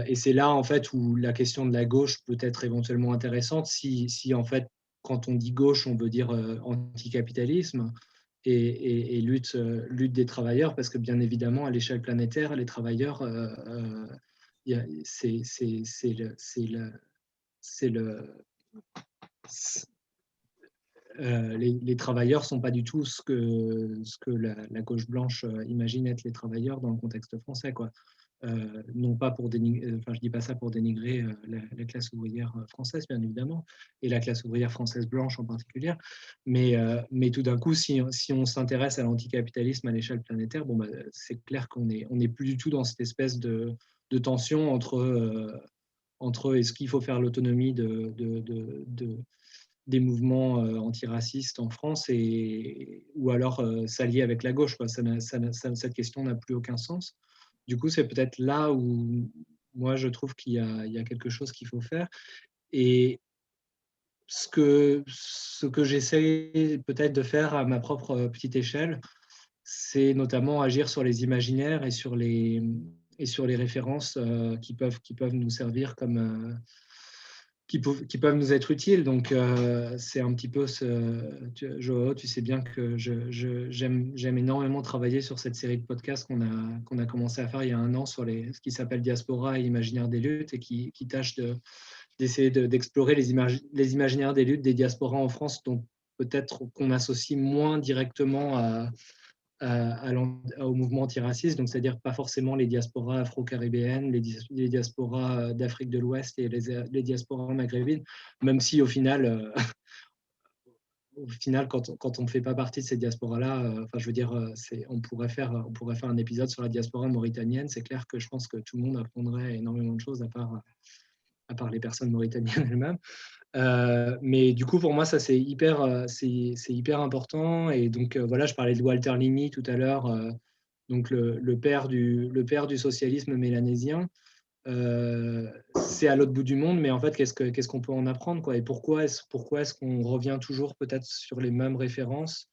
Et c'est là en fait où la question de la gauche peut être éventuellement intéressante si en fait quand on dit gauche on veut dire anticapitalisme et lutte des travailleurs, parce que bien évidemment à l'échelle planétaire les travailleurs les travailleurs ne sont pas du tout ce que la gauche blanche imagine être les travailleurs dans le contexte français, quoi. Non pas pour dénigrer, enfin je dis pas ça pour dénigrer la classe ouvrière française, bien évidemment, et la classe ouvrière française blanche en particulier, mais tout d'un coup, si on s'intéresse à l'anticapitalisme à l'échelle planétaire, bon, c'est clair qu'on n'est plus du tout dans cette espèce de tension entre est-ce qu'il faut faire l'autonomie des mouvements antiracistes en France ou alors s'allier avec la gauche, quoi. Cette question n'a plus aucun sens. Du coup, c'est peut-être là où moi je trouve qu'il y a quelque chose qu'il faut faire. Et ce que j'essaie peut-être de faire à ma propre petite échelle, c'est notamment agir sur les imaginaires et sur les références qui peuvent nous servir comme qui peuvent nous être utiles. Donc, c'est un petit peu Joao, tu sais bien que j'aime énormément travailler sur cette série de podcasts qu'on a commencé à faire il y a 1 an sur ce qui s'appelle Diaspora et Imaginaire des luttes, et qui tâche d'essayer d'explorer les imaginaires des luttes des diasporas en France, dont peut-être qu'on associe moins directement au mouvement antiraciste, donc c'est-à-dire pas forcément les diasporas afro-caribéennes, les diasporas d'Afrique de l'Ouest et les diasporas maghrébines, même si au final, quand on ne fait pas partie de ces diasporas-là, enfin, je veux dire, on pourrait faire un épisode sur la diaspora mauritanienne. C'est clair que je pense que tout le monde apprendrait énormément de choses à part les personnes mauritaniennes elles-mêmes. Mais du coup, pour moi, ça, c'est hyper important. Et donc, voilà, je parlais de Walter Linney tout à l'heure, donc le père du socialisme mélanésien. C'est à l'autre bout du monde, mais en fait, qu'est-ce qu'on peut en apprendre, quoi? Et pourquoi est-ce qu'on revient toujours peut-être sur les mêmes références?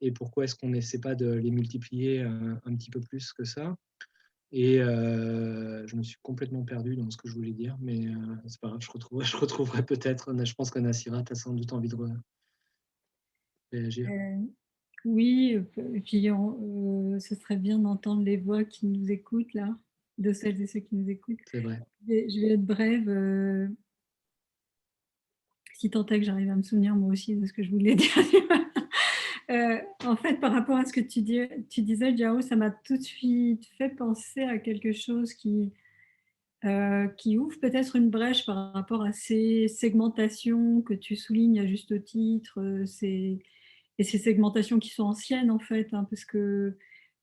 Et pourquoi est-ce qu'on n'essaie pas de les multiplier un petit peu plus que ça? Et je me suis complètement perdu dans ce que je voulais dire, mais c'est pas grave, je retrouverai peut-être. Je pense que Nassira, tu as sans doute envie de réagir. Oui, et puis ce serait bien d'entendre les voix qui nous écoutent là, de celles et ceux qui nous écoutent. C'est vrai. Je vais être brève, si tant est que j'arrive à me souvenir moi aussi de ce que je voulais dire. En fait, par rapport à ce que tu disais, Jao, ça m'a tout de suite fait penser à quelque chose qui ouvre peut-être une brèche par rapport à ces segmentations que tu soulignes à juste titre, et ces segmentations qui sont anciennes en fait, hein, parce que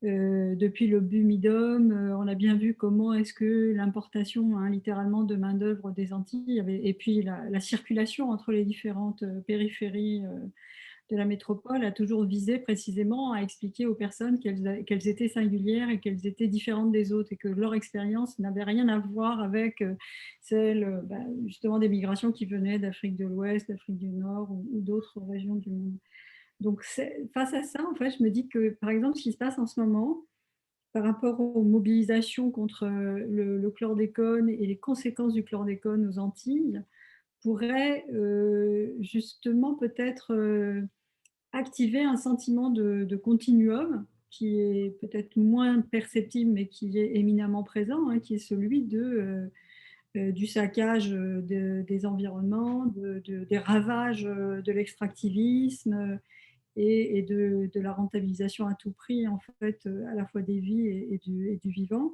depuis le Bumidum, on a bien vu comment est-ce que l'importation, hein, littéralement, de main-d'œuvre des Antilles, et puis la circulation entre les différentes périphéries de la métropole a toujours visé précisément à expliquer aux personnes qu'elles étaient singulières et qu'elles étaient différentes des autres et que leur expérience n'avait rien à voir avec celle justement des migrations qui venaient d'Afrique de l'Ouest, d'Afrique du Nord ou d'autres régions du monde. Donc face à ça, en fait, je me dis que par exemple, ce qui se passe en ce moment, par rapport aux mobilisations contre le chlordécone et les conséquences du chlordécone aux Antilles, pourrait justement peut-être activer un sentiment de continuum qui est peut-être moins perceptible mais qui est éminemment présent, hein, qui est celui du saccage des environnements, des ravages de l'extractivisme et de la rentabilisation à tout prix, en fait, à la fois des vies et du vivant.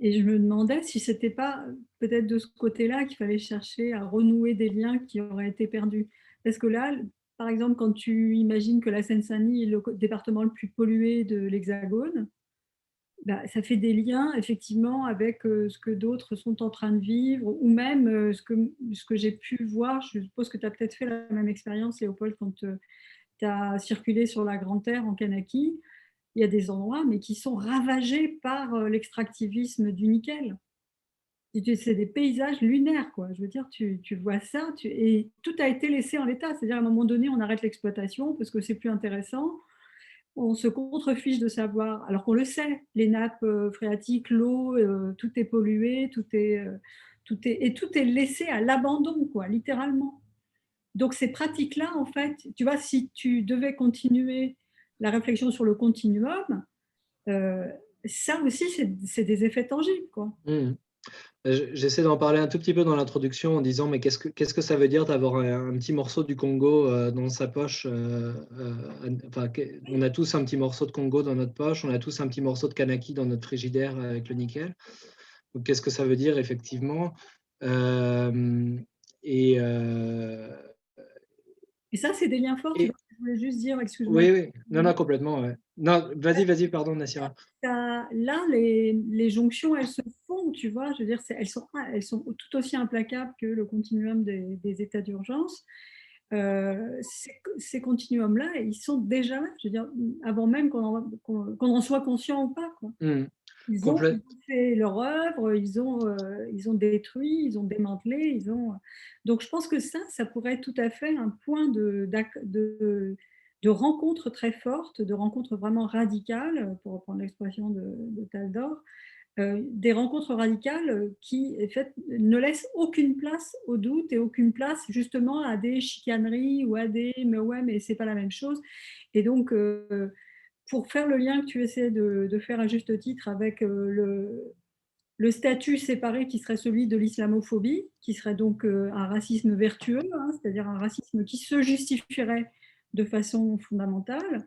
Et je me demandais si ce n'était pas peut-être de ce côté-là qu'il fallait chercher à renouer des liens qui auraient été perdus. Parce que là, par exemple, quand tu imagines que la Seine-Saint-Denis est le département le plus pollué de l'Hexagone, bah, ça fait des liens effectivement avec ce que d'autres sont en train de vivre, ou même ce que j'ai pu voir. Je suppose que tu as peut-être fait la même expérience, Léopold, quand tu as circulé sur la Grande Terre en Kanaky. Il y a des endroits mais qui sont ravagés par l'extractivisme du nickel. C'est des paysages lunaires, quoi. Je veux dire, tu vois ça, et tout a été laissé en l'état. C'est-à-dire, à un moment donné, on arrête l'exploitation parce que c'est plus intéressant. On se contrefiche de savoir, alors qu'on le sait, les nappes phréatiques, l'eau, tout est pollué, tout est laissé à l'abandon, quoi, littéralement. Donc ces pratiques-là, en fait, tu vois, si tu devais continuer la réflexion sur le continuum, ça aussi, c'est des effets tangibles, quoi. Mmh. J'essaie d'en parler un tout petit peu dans l'introduction en disant mais qu'est-ce que ça veut dire d'avoir un petit morceau du Congo dans sa poche enfin, on a tous un petit morceau de Congo dans notre poche, on a tous un petit morceau de Kanaky dans notre frigidaire avec le nickel. Donc qu'est-ce que ça veut dire effectivement Et ça, c'est des liens forts, tu vois. Je voulais juste dire, excuse-moi. Oui. Non, complètement. Ouais. Non, vas-y, pardon, Nassira. Là, les jonctions, elles se font, tu vois. Je veux dire, elles sont tout aussi implacables que le continuum des états d'urgence. Ces continuums-là, ils sont déjà là, je veux dire, avant même qu'on en soit conscient ou pas, quoi. Ils ont fait leur œuvre, ils ont détruit, ils ont démantelé, donc je pense que ça pourrait être tout à fait un point de rencontre très forte, de rencontre vraiment radicale, pour reprendre l'expression de Taldor, des rencontres radicales qui en fait, ne laissent aucune place au doute et aucune place justement à des chicaneries ou à des mais ouais, mais c'est pas la même chose. Et donc pour faire le lien que tu essaies de faire à juste titre avec le statut séparé qui serait celui de l'islamophobie, qui serait donc un racisme vertueux, hein, c'est-à-dire un racisme qui se justifierait de façon fondamentale.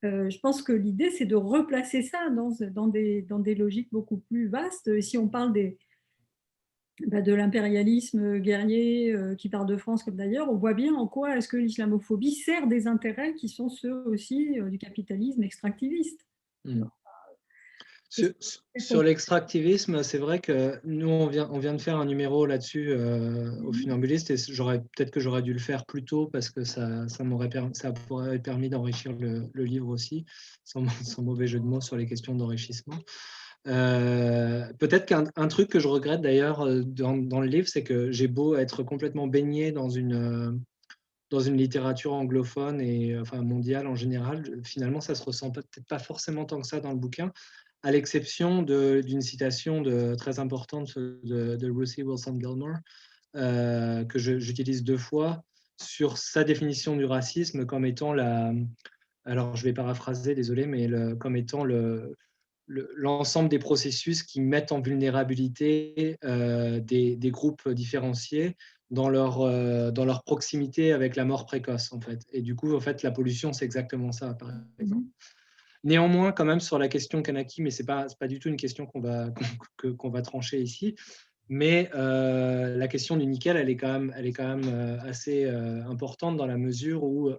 Je pense que l'idée, c'est de replacer ça dans des logiques beaucoup plus vastes. Et si on parle de l'impérialisme guerrier qui part de France comme d'ailleurs, on voit bien en quoi est-ce que l'islamophobie sert des intérêts qui sont ceux aussi du capitalisme extractiviste. Sur l'extractivisme, c'est vrai que nous, on vient de faire un numéro là-dessus au Funambuliste, et peut-être que j'aurais dû le faire plus tôt parce que ça pourrait permis d'enrichir le livre aussi, sans mauvais jeu de mots sur les questions d'enrichissement. Peut-être qu'un truc que je regrette d'ailleurs dans le livre, c'est que j'ai beau être complètement baigné dans une littérature anglophone et enfin mondiale en général, finalement ça se ressent peut-être pas forcément tant que ça dans le bouquin, à l'exception d'une citation très importante de Ruthie Wilson-Gilmore que j'utilise 2 fois sur sa définition du racisme comme étant alors je vais paraphraser, désolé, mais comme étant l'ensemble des processus qui mettent en vulnérabilité des groupes différenciés dans leur proximité avec la mort précoce, en fait. Et du coup, en fait, la pollution, c'est exactement ça, par exemple. Néanmoins, quand même, sur la question Kanaky, mais ce n'est pas du tout une question qu'on va trancher ici, mais la question du nickel, elle est quand même assez importante dans la mesure où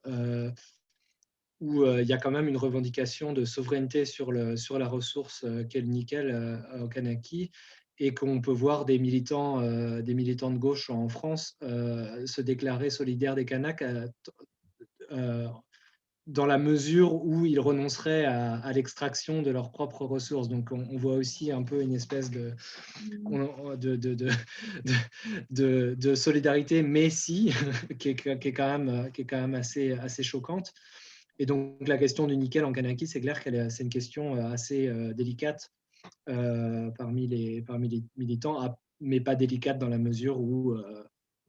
il y a quand même une revendication de souveraineté sur la ressource qu'est le nickel au Kanaky. et qu'on peut voir des militants de gauche en France se déclarer solidaires des Kanaks dans la mesure où ils renonceraient à l'extraction de leurs propres ressources. Donc on voit aussi un peu une espèce de solidarité, mais si, qui est quand même assez choquante. Et donc la question du nickel en Kanaki, c'est clair que c'est une question assez délicate parmi les militants, mais pas délicate dans la mesure où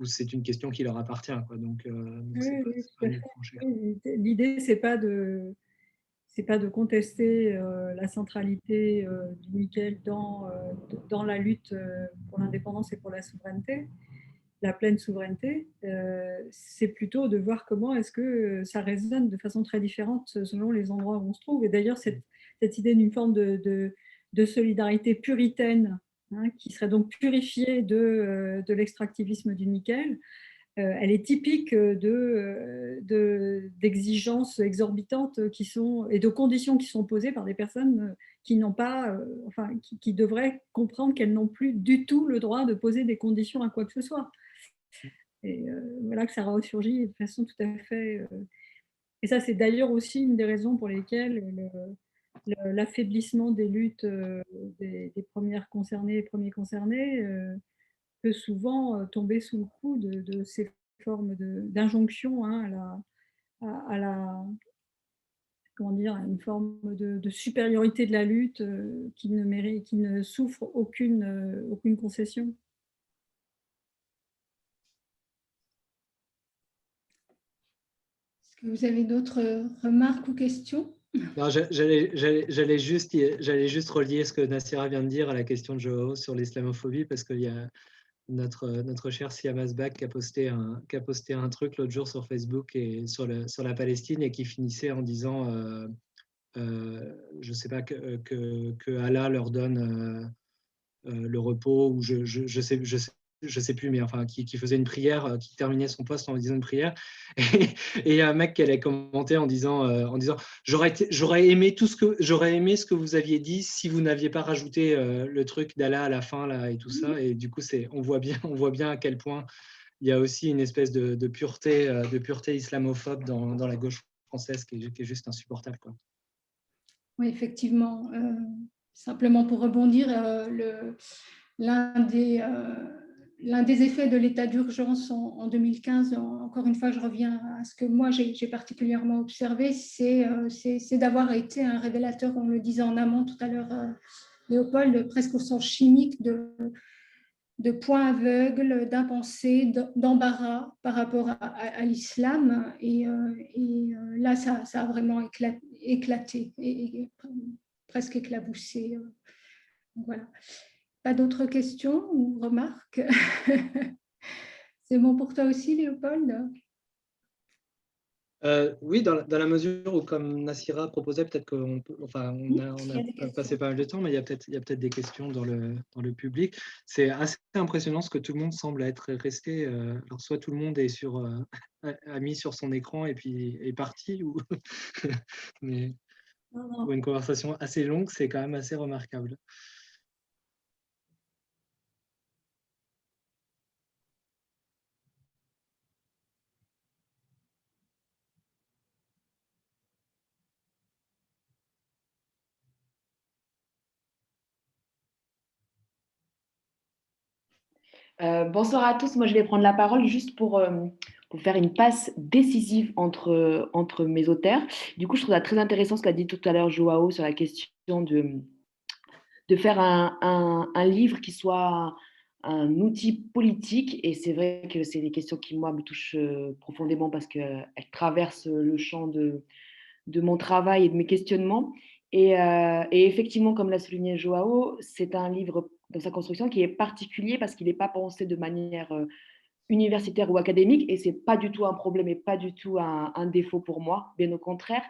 c'est une question qui leur appartient, quoi. Donc c'est Oui, pas tout à mieux de fait. trancher. Oui, l'idée, c'est pas de contester la centralité du nickel dans la lutte pour l'indépendance et pour la souveraineté, la pleine souveraineté. C'est plutôt de voir comment est-ce que ça résonne de façon très différente selon les endroits où on se trouve. Et d'ailleurs, cette idée d'une forme de solidarité puritaine, hein, qui serait donc purifiée de l'extractivisme du nickel, elle est typique d'exigences exorbitantes et de conditions qui sont posées par des personnes qui n'ont pas, enfin, qui devraient comprendre qu'elles n'ont plus du tout le droit de poser des conditions à quoi que ce soit. Et voilà que ça ressurgit de façon tout à fait. Et ça, c'est d'ailleurs aussi une des raisons pour lesquelles l'affaiblissement des luttes des premières concernées et premiers concernés peut souvent tomber sous le coup de ces formes d'injonction, hein, à la, comment dire, à une forme de supériorité de la lutte qui ne souffre aucune concession. Est-ce que vous avez d'autres remarques ou questions? Non, j'allais juste relier ce que Nassira vient de dire à la question de Joao sur l'islamophobie, parce qu'il y a notre cher Siam Asbak qui a posté un truc l'autre jour sur Facebook et sur la Palestine, et qui finissait en disant je sais pas, que Allah leur donne le repos, ou je sais plus, mais enfin qui faisait une prière, qui terminait son poste en disant une prière, et il y a un mec qui allait commenter en disant j'aurais aimé ce que vous aviez dit si vous n'aviez pas rajouté le truc d'Allah à la fin là et tout ça. Et du coup on voit bien à quel point il y a aussi une espèce de pureté islamophobe dans la gauche française qui est juste insupportable, quoi. Oui, effectivement. Simplement pour rebondir, l'un des effets de l'état d'urgence en 2015, encore une fois, je reviens à ce que moi j'ai particulièrement observé, c'est d'avoir été un révélateur, on le disait en amont tout à l'heure, Léopold, presque au sens chimique de point aveugle, d'impensé, d'embarras par rapport à l'islam. Et là, ça a vraiment éclaté et presque éclaboussé. Voilà. Pas d'autres questions ou remarques? C'est bon pour toi aussi, Léopold? Oui, dans la mesure où, comme Nassira proposait, peut-être qu'on peut, enfin, on a passé pas mal de temps, mais il y a peut-être des questions dans le public. C'est assez impressionnant ce que tout le monde semble être resté. Alors, soit tout le monde est a mis sur son écran et puis est parti, ou mais pour une conversation assez longue, c'est quand même assez remarquable. Bonsoir à tous. Moi, je vais prendre la parole juste pour faire une passe décisive entre mes auteurs. Du coup, je trouve ça très intéressant ce qu'a dit tout à l'heure Joao sur la question de faire un livre qui soit un outil politique. Et c'est vrai que c'est des questions qui, moi, me touchent profondément parce qu'elles traversent le champ de mon travail et de mes questionnements. Et effectivement, comme l'a souligné Joao, c'est un livre dans sa construction qui est particulier parce qu'il n'est pas pensé de manière universitaire ou académique, et c'est pas du tout un problème et pas du tout un défaut pour moi, bien au contraire.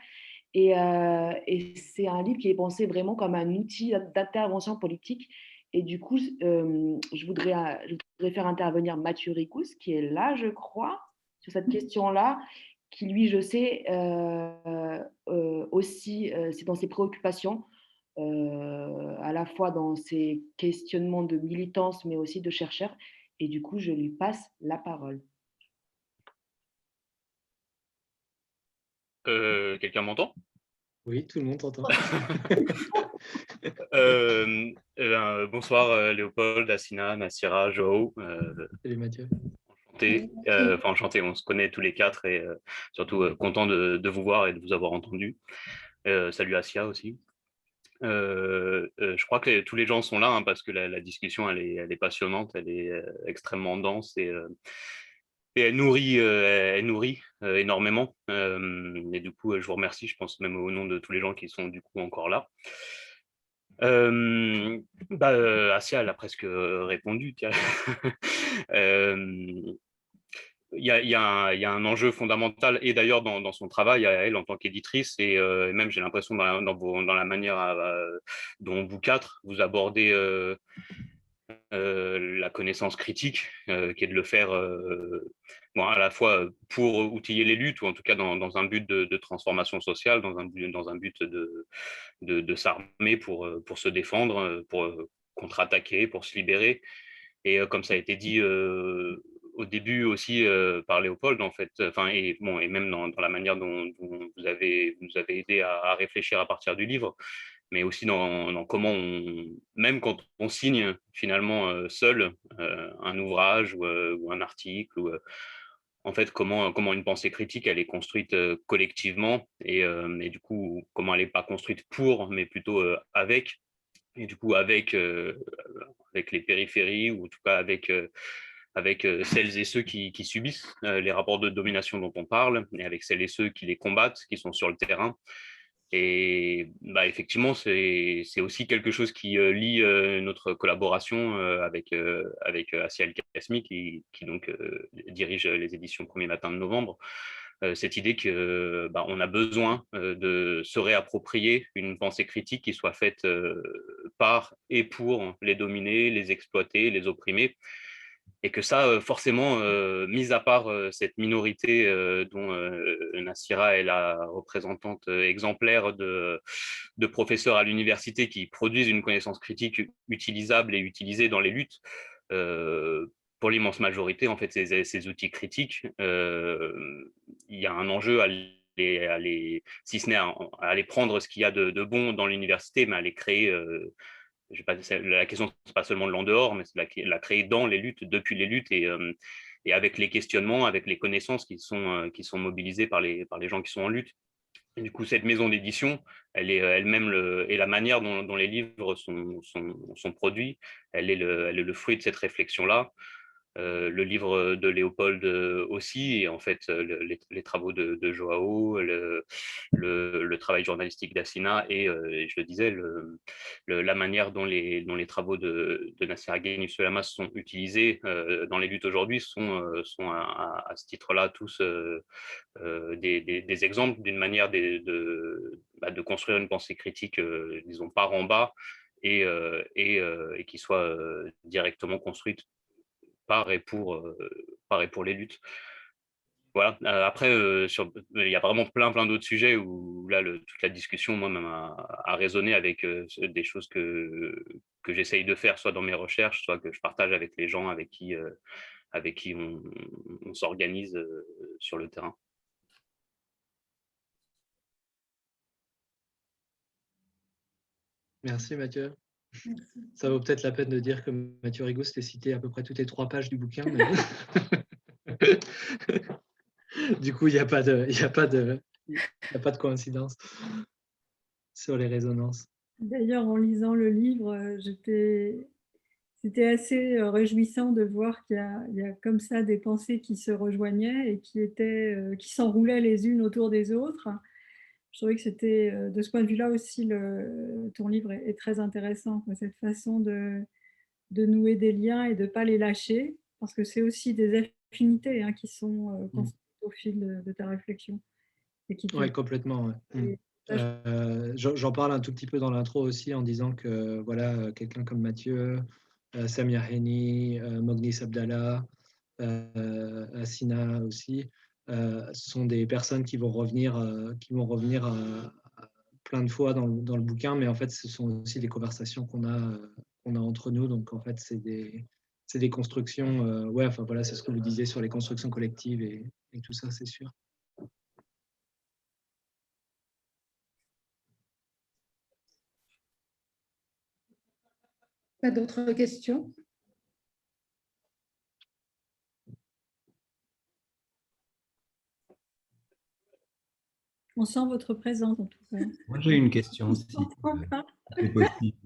Et c'est un livre qui est pensé vraiment comme un outil d'intervention politique. Et du coup, je voudrais faire intervenir Mathieu Ricous, qui est là, je crois, sur cette question-là, qui lui, je sais, aussi, c'est dans ses préoccupations, à la fois dans ses questionnements de militance, mais aussi de chercheur. Et du coup, je lui passe la parole. Quelqu'un m'entend? Oui, tout le monde t'entend. Bonsoir Léopold, Assina, Nassira, Joao. Salut Mathieu. Enchanté. Enfin, enchanté, on se connaît tous les quatre et surtout content de vous voir et de vous avoir entendu. Salut Assia aussi. Je crois que tous les gens sont là hein, parce que la discussion elle est passionnante, elle est extrêmement dense et elle nourrit énormément. Et du coup, je vous remercie, je pense même au nom de tous les gens qui sont du coup encore là. Assia, elle a presque répondu. Il y a un enjeu fondamental, et d'ailleurs dans son travail à elle en tant qu'éditrice, et même j'ai l'impression dans la manière dont vous quatre, vous abordez la connaissance critique, qui est de le faire à la fois pour outiller les luttes, ou en tout cas dans un but de transformation sociale, dans un but de s'armer pour se défendre, pour contre-attaquer, pour se libérer. Et comme ça a été dit au début aussi par Léopold, en fait, et même dans la manière dont vous nous avez aidé à réfléchir à partir du livre, mais aussi dans comment même quand on signe finalement seul un ouvrage ou un article, en fait, comment une pensée critique, elle est construite collectivement, et du coup, comment elle n'est pas construite pour, mais plutôt avec, et du coup, avec les périphéries, ou en tout cas avec celles et ceux qui subissent les rapports de domination dont on parle, et avec celles et ceux qui les combattent, qui sont sur le terrain. Et effectivement, c'est aussi quelque chose qui lie notre collaboration avec Assia El-Kasmi, qui donc dirige les éditions Premier Matin de Novembre. Cette idée que on a besoin de se réapproprier une pensée critique qui soit faite par et pour les dominés, les exploités, les opprimés, et que ça, forcément, mis à part cette minorité dont Nassira est la représentante exemplaire de professeurs à l'université qui produisent une connaissance critique utilisable et utilisée dans les luttes, pour l'immense majorité, en fait, ces outils critiques, il y a un enjeu si ce n'est à aller prendre ce qu'il y a de bon dans l'université, mais à les créer. La question, ce n'est pas seulement de l'en dehors, mais c'est la créer dans les luttes, depuis les luttes, et avec les questionnements, avec les connaissances qui sont mobilisées par les gens qui sont en lutte. Et du coup, cette maison d'édition, elle est elle-même, et la manière dont les livres sont produits, elle est le fruit de cette réflexion-là. Le livre de Léopold aussi, et en fait les travaux de Joao, le travail journalistique d'Assina, et je le disais, la manière dont les travaux de Nassira Ghaemi-Sulaiman sont utilisés dans les luttes aujourd'hui sont à ce titre-là tous des exemples d'une manière de construire une pensée critique, disons, par en bas, et qui soit directement construite par et pour les luttes. Voilà. Après, il y a vraiment plein d'autres sujets où là, toute la discussion, moi, a résonné avec des choses que j'essaye de faire, soit dans mes recherches, soit que je partage avec les gens avec qui on s'organise sur le terrain. Merci Mathieu. Ça vaut peut-être la peine de dire que Mathieu Rigaud s'était cité à peu près toutes les 3 pages du bouquin. Mais... du coup, il n'y a pas de coïncidence sur les résonances. D'ailleurs, en lisant le livre, c'était assez réjouissant de voir qu'il y a comme ça des pensées qui se rejoignaient et qui s'enroulaient les unes autour des autres. Je trouvais que c'était, de ce point de vue-là aussi, ton livre est très intéressant, quoi, cette façon de nouer des liens et de ne pas les lâcher, parce que c'est aussi des affinités qui sont construites au fil de ta réflexion. Oui, complètement. Ouais. J'en parle un tout petit peu dans l'intro aussi, en disant que voilà, quelqu'un comme Mathieu, Samia Heni, Mognis Abdallah, Assina aussi, sont des personnes qui vont revenir plein de fois dans le bouquin, mais en fait, ce sont aussi des conversations qu'on a entre nous. Donc, en fait, c'est des constructions. Ouais, enfin voilà, c'est ce que vous disiez sur les constructions collectives et tout ça, c'est sûr. Pas d'autres questions? On sent votre présence en tout cas. Moi, j'ai une question, si c'est possible.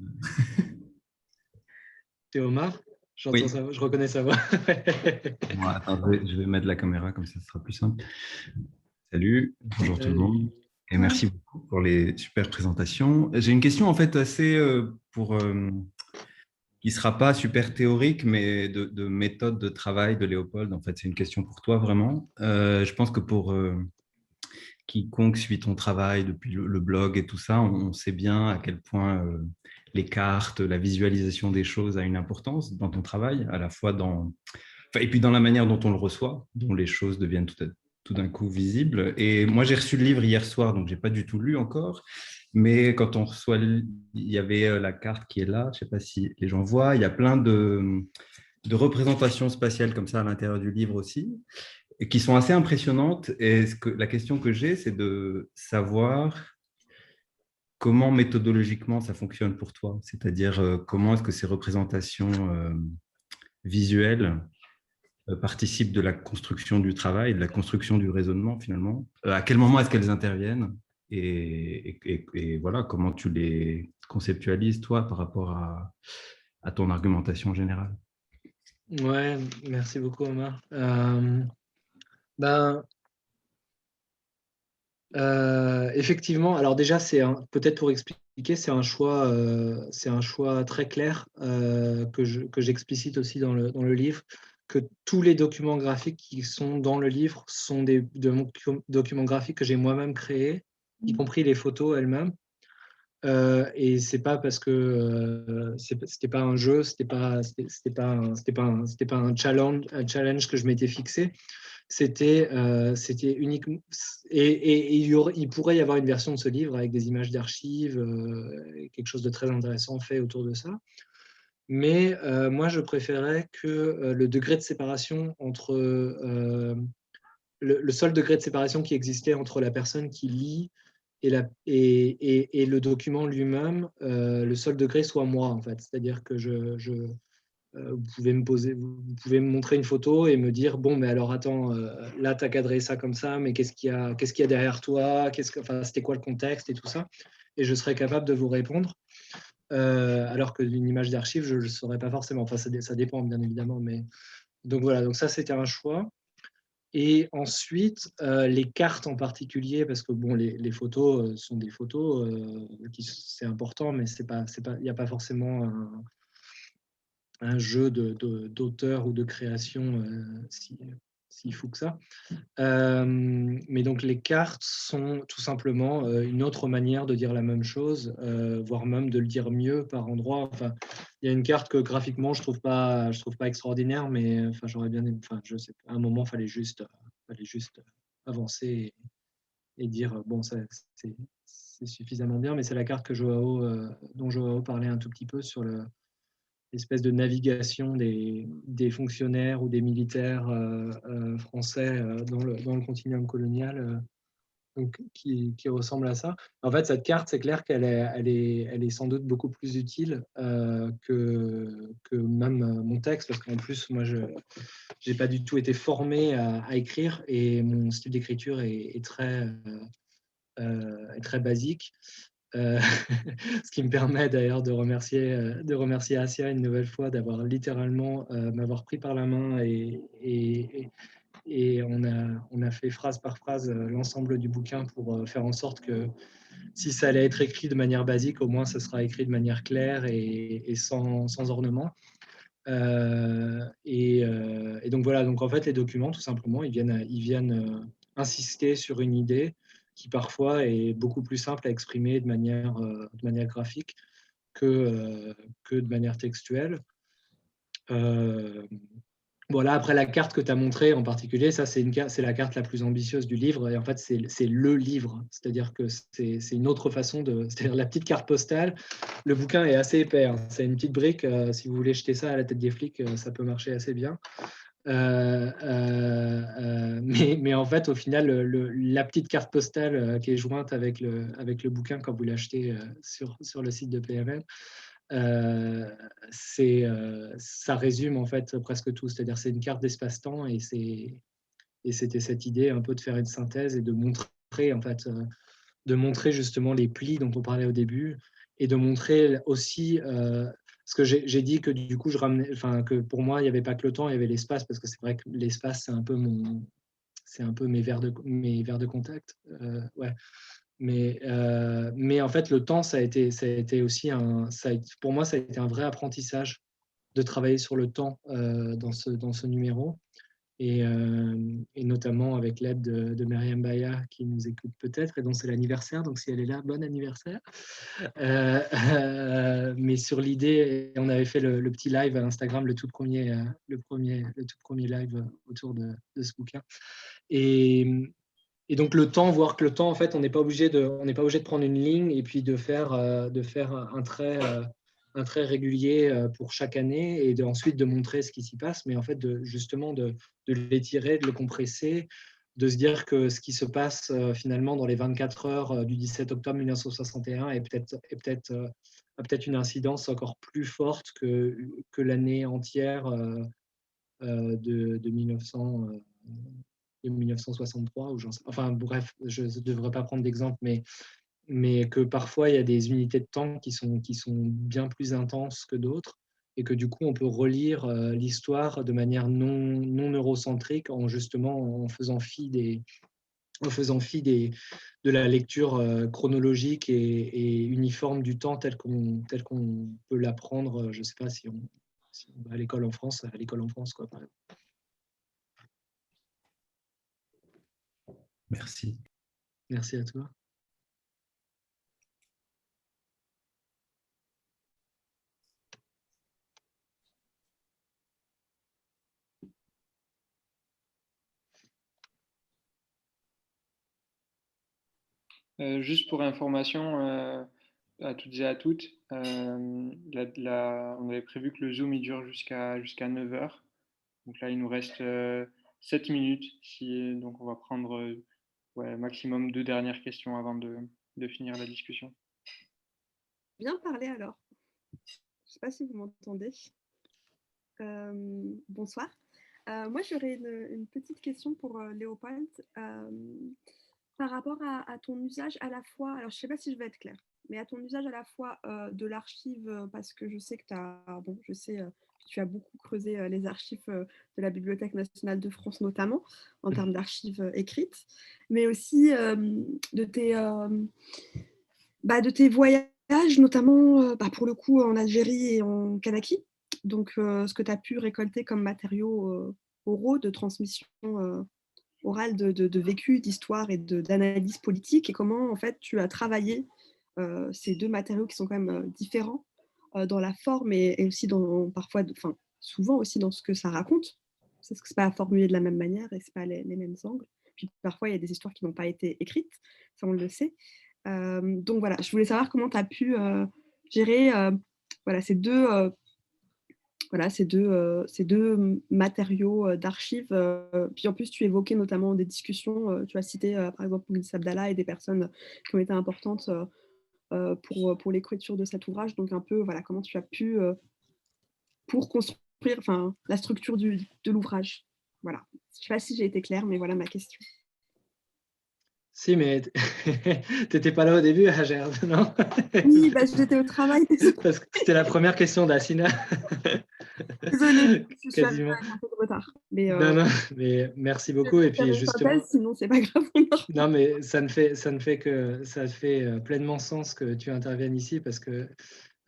C'est Omar? J'entends Oui. ça, je reconnais sa voix. Bon, attends, je vais mettre la caméra, comme ça, ce sera plus simple. Salut, bonjour tout le monde. Et merci beaucoup pour les super présentations. J'ai une question en fait assez qui ne sera pas super théorique, mais de méthode de travail de Léopold. En fait, c'est une question pour toi vraiment. Je pense que pour quiconque suit ton travail depuis le blog et tout ça, on sait bien à quel point les cartes, la visualisation des choses a une importance dans ton travail, à la fois et puis dans la manière dont on le reçoit, dont les choses deviennent tout d'un coup visibles. Et moi, j'ai reçu le livre hier soir, donc je n'ai pas du tout lu encore. Mais quand on reçoit, il y avait la carte qui est là, je ne sais pas si les gens voient, il y a plein de représentations spatiales comme ça à l'intérieur du livre aussi, et qui sont assez impressionnantes. Et la question que j'ai, c'est de savoir comment méthodologiquement ça fonctionne pour toi. C'est-à-dire comment est-ce que ces représentations visuelles participent de la construction du travail, de la construction du raisonnement finalement. À quel moment est-ce qu'elles interviennent et voilà, comment tu les conceptualises toi par rapport à ton argumentation générale. Ouais, merci beaucoup Omar. Effectivement, alors déjà, peut-être pour expliquer, c'est un choix très clair que j'explicite aussi dans le livre, que tous les documents graphiques qui sont dans le livre sont des documents graphiques que j'ai moi-même créés, y compris les photos elles-mêmes. Et c'est pas parce que c'était pas un jeu, c'était pas un challenge que je m'étais fixé. C'était uniquement et il pourrait y avoir une version de ce livre avec des images d'archives, quelque chose de très intéressant fait autour de ça. Mais moi, je préférais que le degré de séparation entre le seul degré de séparation qui existait entre la personne qui lit et le document lui-même, le seul degré soit moi, en fait. C'est-à-dire que vous pouvez me montrer une photo et me dire, bon, mais alors attends, là, tu as cadré ça comme ça, mais qu'est-ce qu'il y a derrière toi, c'était quoi le contexte et tout ça. Et je serais capable de vous répondre. Alors que d'une image d'archive, je ne le saurais pas forcément. Enfin, ça dépend, bien évidemment. Mais... Donc voilà, donc ça, c'était un choix. Et ensuite, les cartes en particulier, parce que bon, les photos sont des photos, c'est important, mais il n'y a pas forcément un jeu d'auteur ou de création s'il faut que ça. Mais donc les cartes sont tout simplement une autre manière de dire la même chose, voire même de le dire mieux par endroits. Enfin, il y a une carte que graphiquement je trouve pas extraordinaire, mais enfin j'aurais bien aimé, enfin je sais pas, à un moment fallait juste avancer et dire bon c'est suffisamment bien, mais c'est la carte que dont Joao parlait un tout petit peu sur l'espèce de navigation des fonctionnaires ou des militaires français dans le continuum colonial, donc, qui ressemble à ça. En fait, cette carte, c'est clair qu'elle est sans doute beaucoup plus utile que même mon texte, parce qu'en plus, moi, je n'ai pas du tout été formé à écrire, et mon style d'écriture est très basique. Ce qui me permet d'ailleurs de remercier Asia une nouvelle fois d'avoir littéralement m'avoir pris par la main et on a fait phrase par phrase l'ensemble du bouquin pour faire en sorte que si ça allait être écrit de manière basique, au moins ça sera écrit de manière claire et sans ornement. Et donc voilà, donc en fait les documents tout simplement ils viennent insister sur une idée qui parfois est beaucoup plus simple à exprimer de manière graphique que de manière textuelle. Voilà, après la carte que tu as montrée en particulier, ça c'est la carte la plus ambitieuse du livre, et en fait c'est le livre, c'est-à-dire que c'est une autre façon c'est-à-dire la petite carte postale. Le bouquin est assez épais, hein. C'est une petite brique, si vous voulez jeter ça à la tête des flics, ça peut marcher assez bien. Mais en fait, au final, la petite carte postale qui est jointe avec le bouquin quand vous l'achetez sur le site de PMM, ça résume en fait presque tout. C'est-à-dire c'est une carte d'espace-temps et c'était cette idée un peu de faire une synthèse et de montrer en fait, de montrer justement les plis dont on parlait au début et de montrer aussi parce que j'ai dit que du coup que pour moi il n'y avait pas que le temps, il y avait l'espace, parce que c'est vrai que l'espace c'est un peu mes verres de contact, ouais. Mais en fait, le temps, ça a été aussi pour moi, ça a été un vrai apprentissage de travailler sur le temps dans ce numéro. Et notamment avec l'aide de Myriam Baya, qui nous écoute peut-être, et dont c'est l'anniversaire, donc si elle est là, bon anniversaire. Mais sur l'idée, on avait fait le petit live à Instagram, le tout premier live autour de ce bouquin. Et donc le temps, voir que le temps, en fait, on n'est pas obligé de prendre une ligne et puis de faire un trait régulier pour chaque année et ensuite de montrer ce qui s'y passe, mais en fait justement de l'étirer, de le compresser, de se dire que ce qui se passe finalement dans les 24 heures du 17 octobre 1961 a peut-être une incidence encore plus forte que l'année entière de 1963, enfin bref, je ne devrais pas prendre d'exemple, mais que parfois il y a des unités de temps qui sont bien plus intenses que d'autres, et que du coup on peut relire l'histoire de manière non eurocentrique, en faisant fi de la lecture chronologique et uniforme du temps tel qu'on peut l'apprendre, je ne sais pas si on va à l'école en France, quoi, par exemple. Merci. Merci à toi. Juste pour information à toutes et à toutes, on avait prévu que le Zoom il dure jusqu'à 9 heures. Donc là, il nous reste 7 minutes. Donc on va prendre maximum 2 dernières questions avant de finir la discussion. Bien parlé alors. Je ne sais pas si vous m'entendez. Bonsoir. Moi, j'aurais une petite question pour Léopold. Par rapport à ton usage à la fois, alors je ne sais pas si je vais être claire, mais à ton usage à la fois de l'archive, parce que je sais que tu as beaucoup creusé les archives de la Bibliothèque nationale de France, notamment en termes d'archives écrites, mais aussi de tes voyages, notamment pour le coup en Algérie et en Kanaki. Donc, ce que tu as pu récolter comme matériaux oraux de transmission orale de vécu, d'histoire et d'analyse politique, et comment en fait tu as travaillé ces deux matériaux qui sont quand même différents dans la forme et aussi souvent aussi dans ce que ça raconte. Parce que c'est pas formulé de la même manière et c'est pas les mêmes angles. Puis parfois il y a des histoires qui n'ont pas été écrites, ça on le sait. Donc voilà, je voulais savoir comment tu as pu gérer ces deux matériaux d'archives. Puis en plus, tu évoquais notamment des discussions. Tu as cité par exemple Moulis Abdallah et des personnes qui ont été importantes pour l'écriture de cet ouvrage. Donc un peu, comment tu as pu pour construire la structure de l'ouvrage. Voilà. Je ne sais pas si j'ai été claire, mais voilà ma question. Si, mais tu n'étais pas là au début, Hajer, non? Oui, j'étais au travail. Parce que c'était la première question d'Assina. Désolée, je suis arrivée Quasiment. avec un peu de retard. Mais, non, mais merci beaucoup. Et puis justement, sinon, c'est pas grave. non, mais ça fait pleinement sens que tu interviennes ici, parce que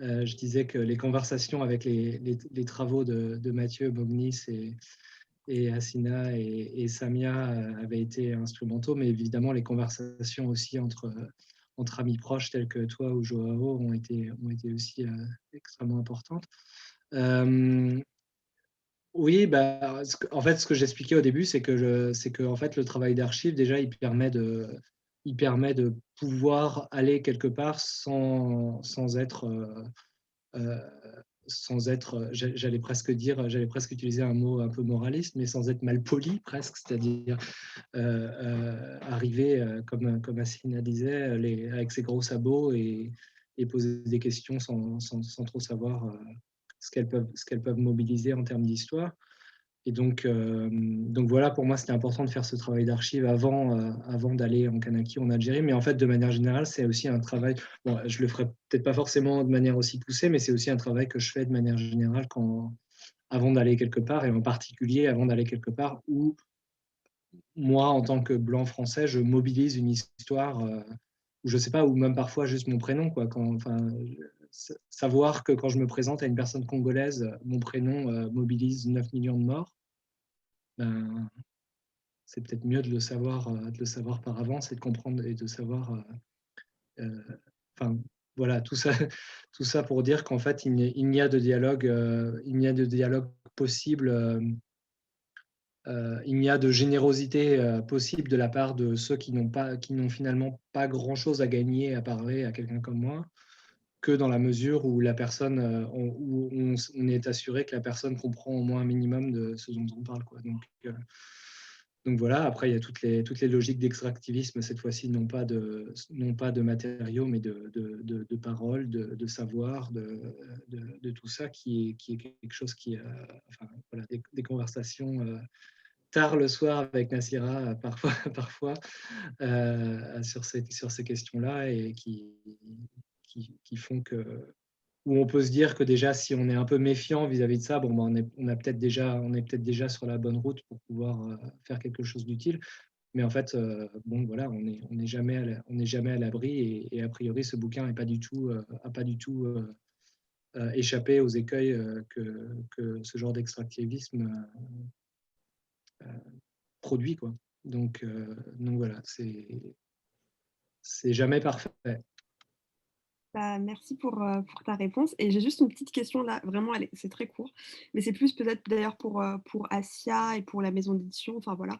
je disais que les conversations avec les travaux de Mathieu Bognis et Assina et Samia avaient été instrumentaux, mais évidemment les conversations aussi entre amis proches tels que toi ou Joao ont été aussi extrêmement importantes. Oui, bah, en fait, ce que j'expliquais au début, c'est que en fait, le travail d'archive, déjà, il permet de pouvoir aller quelque part sans être, j'allais presque utiliser un mot un peu moraliste, mais sans être mal poli presque, c'est-à-dire arriver, comme Assina disait, avec ses gros sabots et poser des questions sans trop savoir ce qu'elles peuvent mobiliser en termes d'histoire. Et donc voilà, pour moi, c'était important de faire ce travail d'archive avant d'aller en Kanaki, en Algérie. Mais en fait, de manière générale, c'est aussi un travail, bon, je le ferai peut-être pas forcément de manière aussi poussée, mais c'est aussi un travail que je fais de manière générale avant d'aller quelque part, et en particulier avant d'aller quelque part où moi, en tant que blanc français, je mobilise une histoire, ou je sais pas, ou même parfois juste mon prénom, quoi. Savoir que quand je me présente à une personne congolaise, mon prénom mobilise 9 millions de morts, ben, c'est peut-être mieux de le savoir par avance et de comprendre et de savoir. Enfin, voilà, tout ça, tout ça pour dire qu'en fait, il n'y a de dialogue, possible. Il n'y a de générosité possible de la part de ceux qui n'ont finalement pas grand-chose à gagner à parler à quelqu'un comme moi, que dans la mesure où la personne, où on est assuré que la personne comprend au moins un minimum de ce dont on parle, quoi. Donc voilà, après, il y a toutes les logiques d'extractivisme, cette fois-ci, non pas de matériaux, mais de paroles, de savoir, de tout ça, qui est quelque chose qui, enfin, voilà, des conversations tard le soir avec Nassira, parfois sur ces questions-là, et qui font que, où on peut se dire que déjà, si on est un peu méfiant vis-à-vis de ça, bon, ben, on est peut-être déjà sur la bonne route pour pouvoir faire quelque chose d'utile. Mais en fait, bon, voilà, on n'est jamais à l'abri, et a priori, ce bouquin n'a pas du tout échappé aux écueils que ce genre d'extractivisme produit, quoi. Donc voilà, c'est jamais parfait. Bah, merci pour ta réponse. Et j'ai juste une petite question là, vraiment, c'est très court, mais c'est plus peut-être d'ailleurs pour Asia et pour la maison d'édition. Enfin voilà,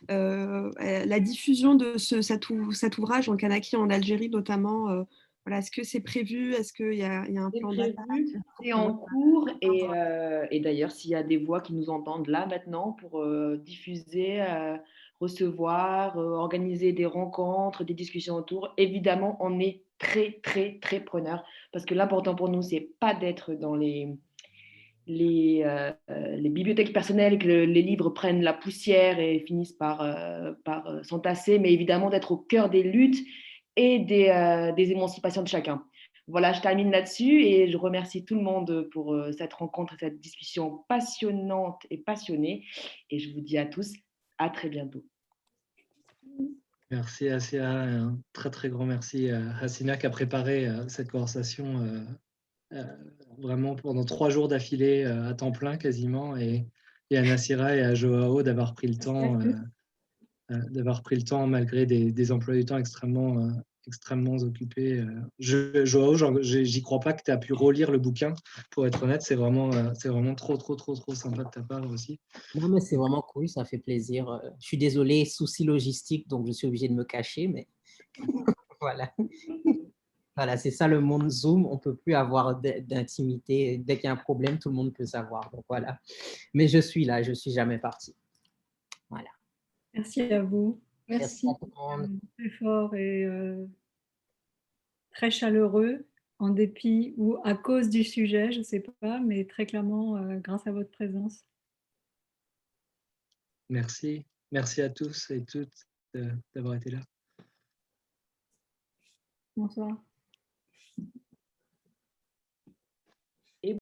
la diffusion de cet ouvrage en Kanaki en Algérie notamment. Voilà, est-ce que c'est prévu? Est-ce qu'il y a un plan d'attaque? C'est en cours, et d'ailleurs, s'il y a des voix qui nous entendent là maintenant pour diffuser, recevoir, organiser des rencontres, des discussions autour, évidemment, on est très, très, très preneurs, parce que l'important pour nous, c'est pas d'être dans les bibliothèques personnelles et que les livres prennent la poussière et finissent par s'entasser, mais évidemment d'être au cœur des luttes et des émancipations de chacun. Voilà, je termine là-dessus et je remercie tout le monde pour cette rencontre et cette discussion passionnante et passionnée. Et je vous dis à tous, à très bientôt. Merci Asia, un très très grand merci à Hassina qui a préparé cette conversation vraiment pendant 3 jours d'affilée à temps plein quasiment, et à Nassira et à Joao d'avoir pris le temps malgré des emplois du temps extrêmement occupés. Joao, j'y crois pas que tu as pu relire le bouquin, pour être honnête, c'est vraiment trop sympa de ta part aussi. Non, mais c'est vraiment cool, ça fait plaisir. Je suis désolé, souci logistique, donc je suis obligé de me cacher, mais voilà. Voilà, c'est ça le monde Zoom, on ne peut plus avoir d'intimité. Dès qu'il y a un problème, tout le monde peut savoir. Donc voilà. Mais je suis là, je ne suis jamais partie. Voilà. Merci à vous. Merci. À tout le monde. Très fort et très chaleureux, en dépit ou à cause du sujet, je ne sais pas, mais très clairement grâce à votre présence. Merci à tous et toutes d'avoir été là. Bonsoir.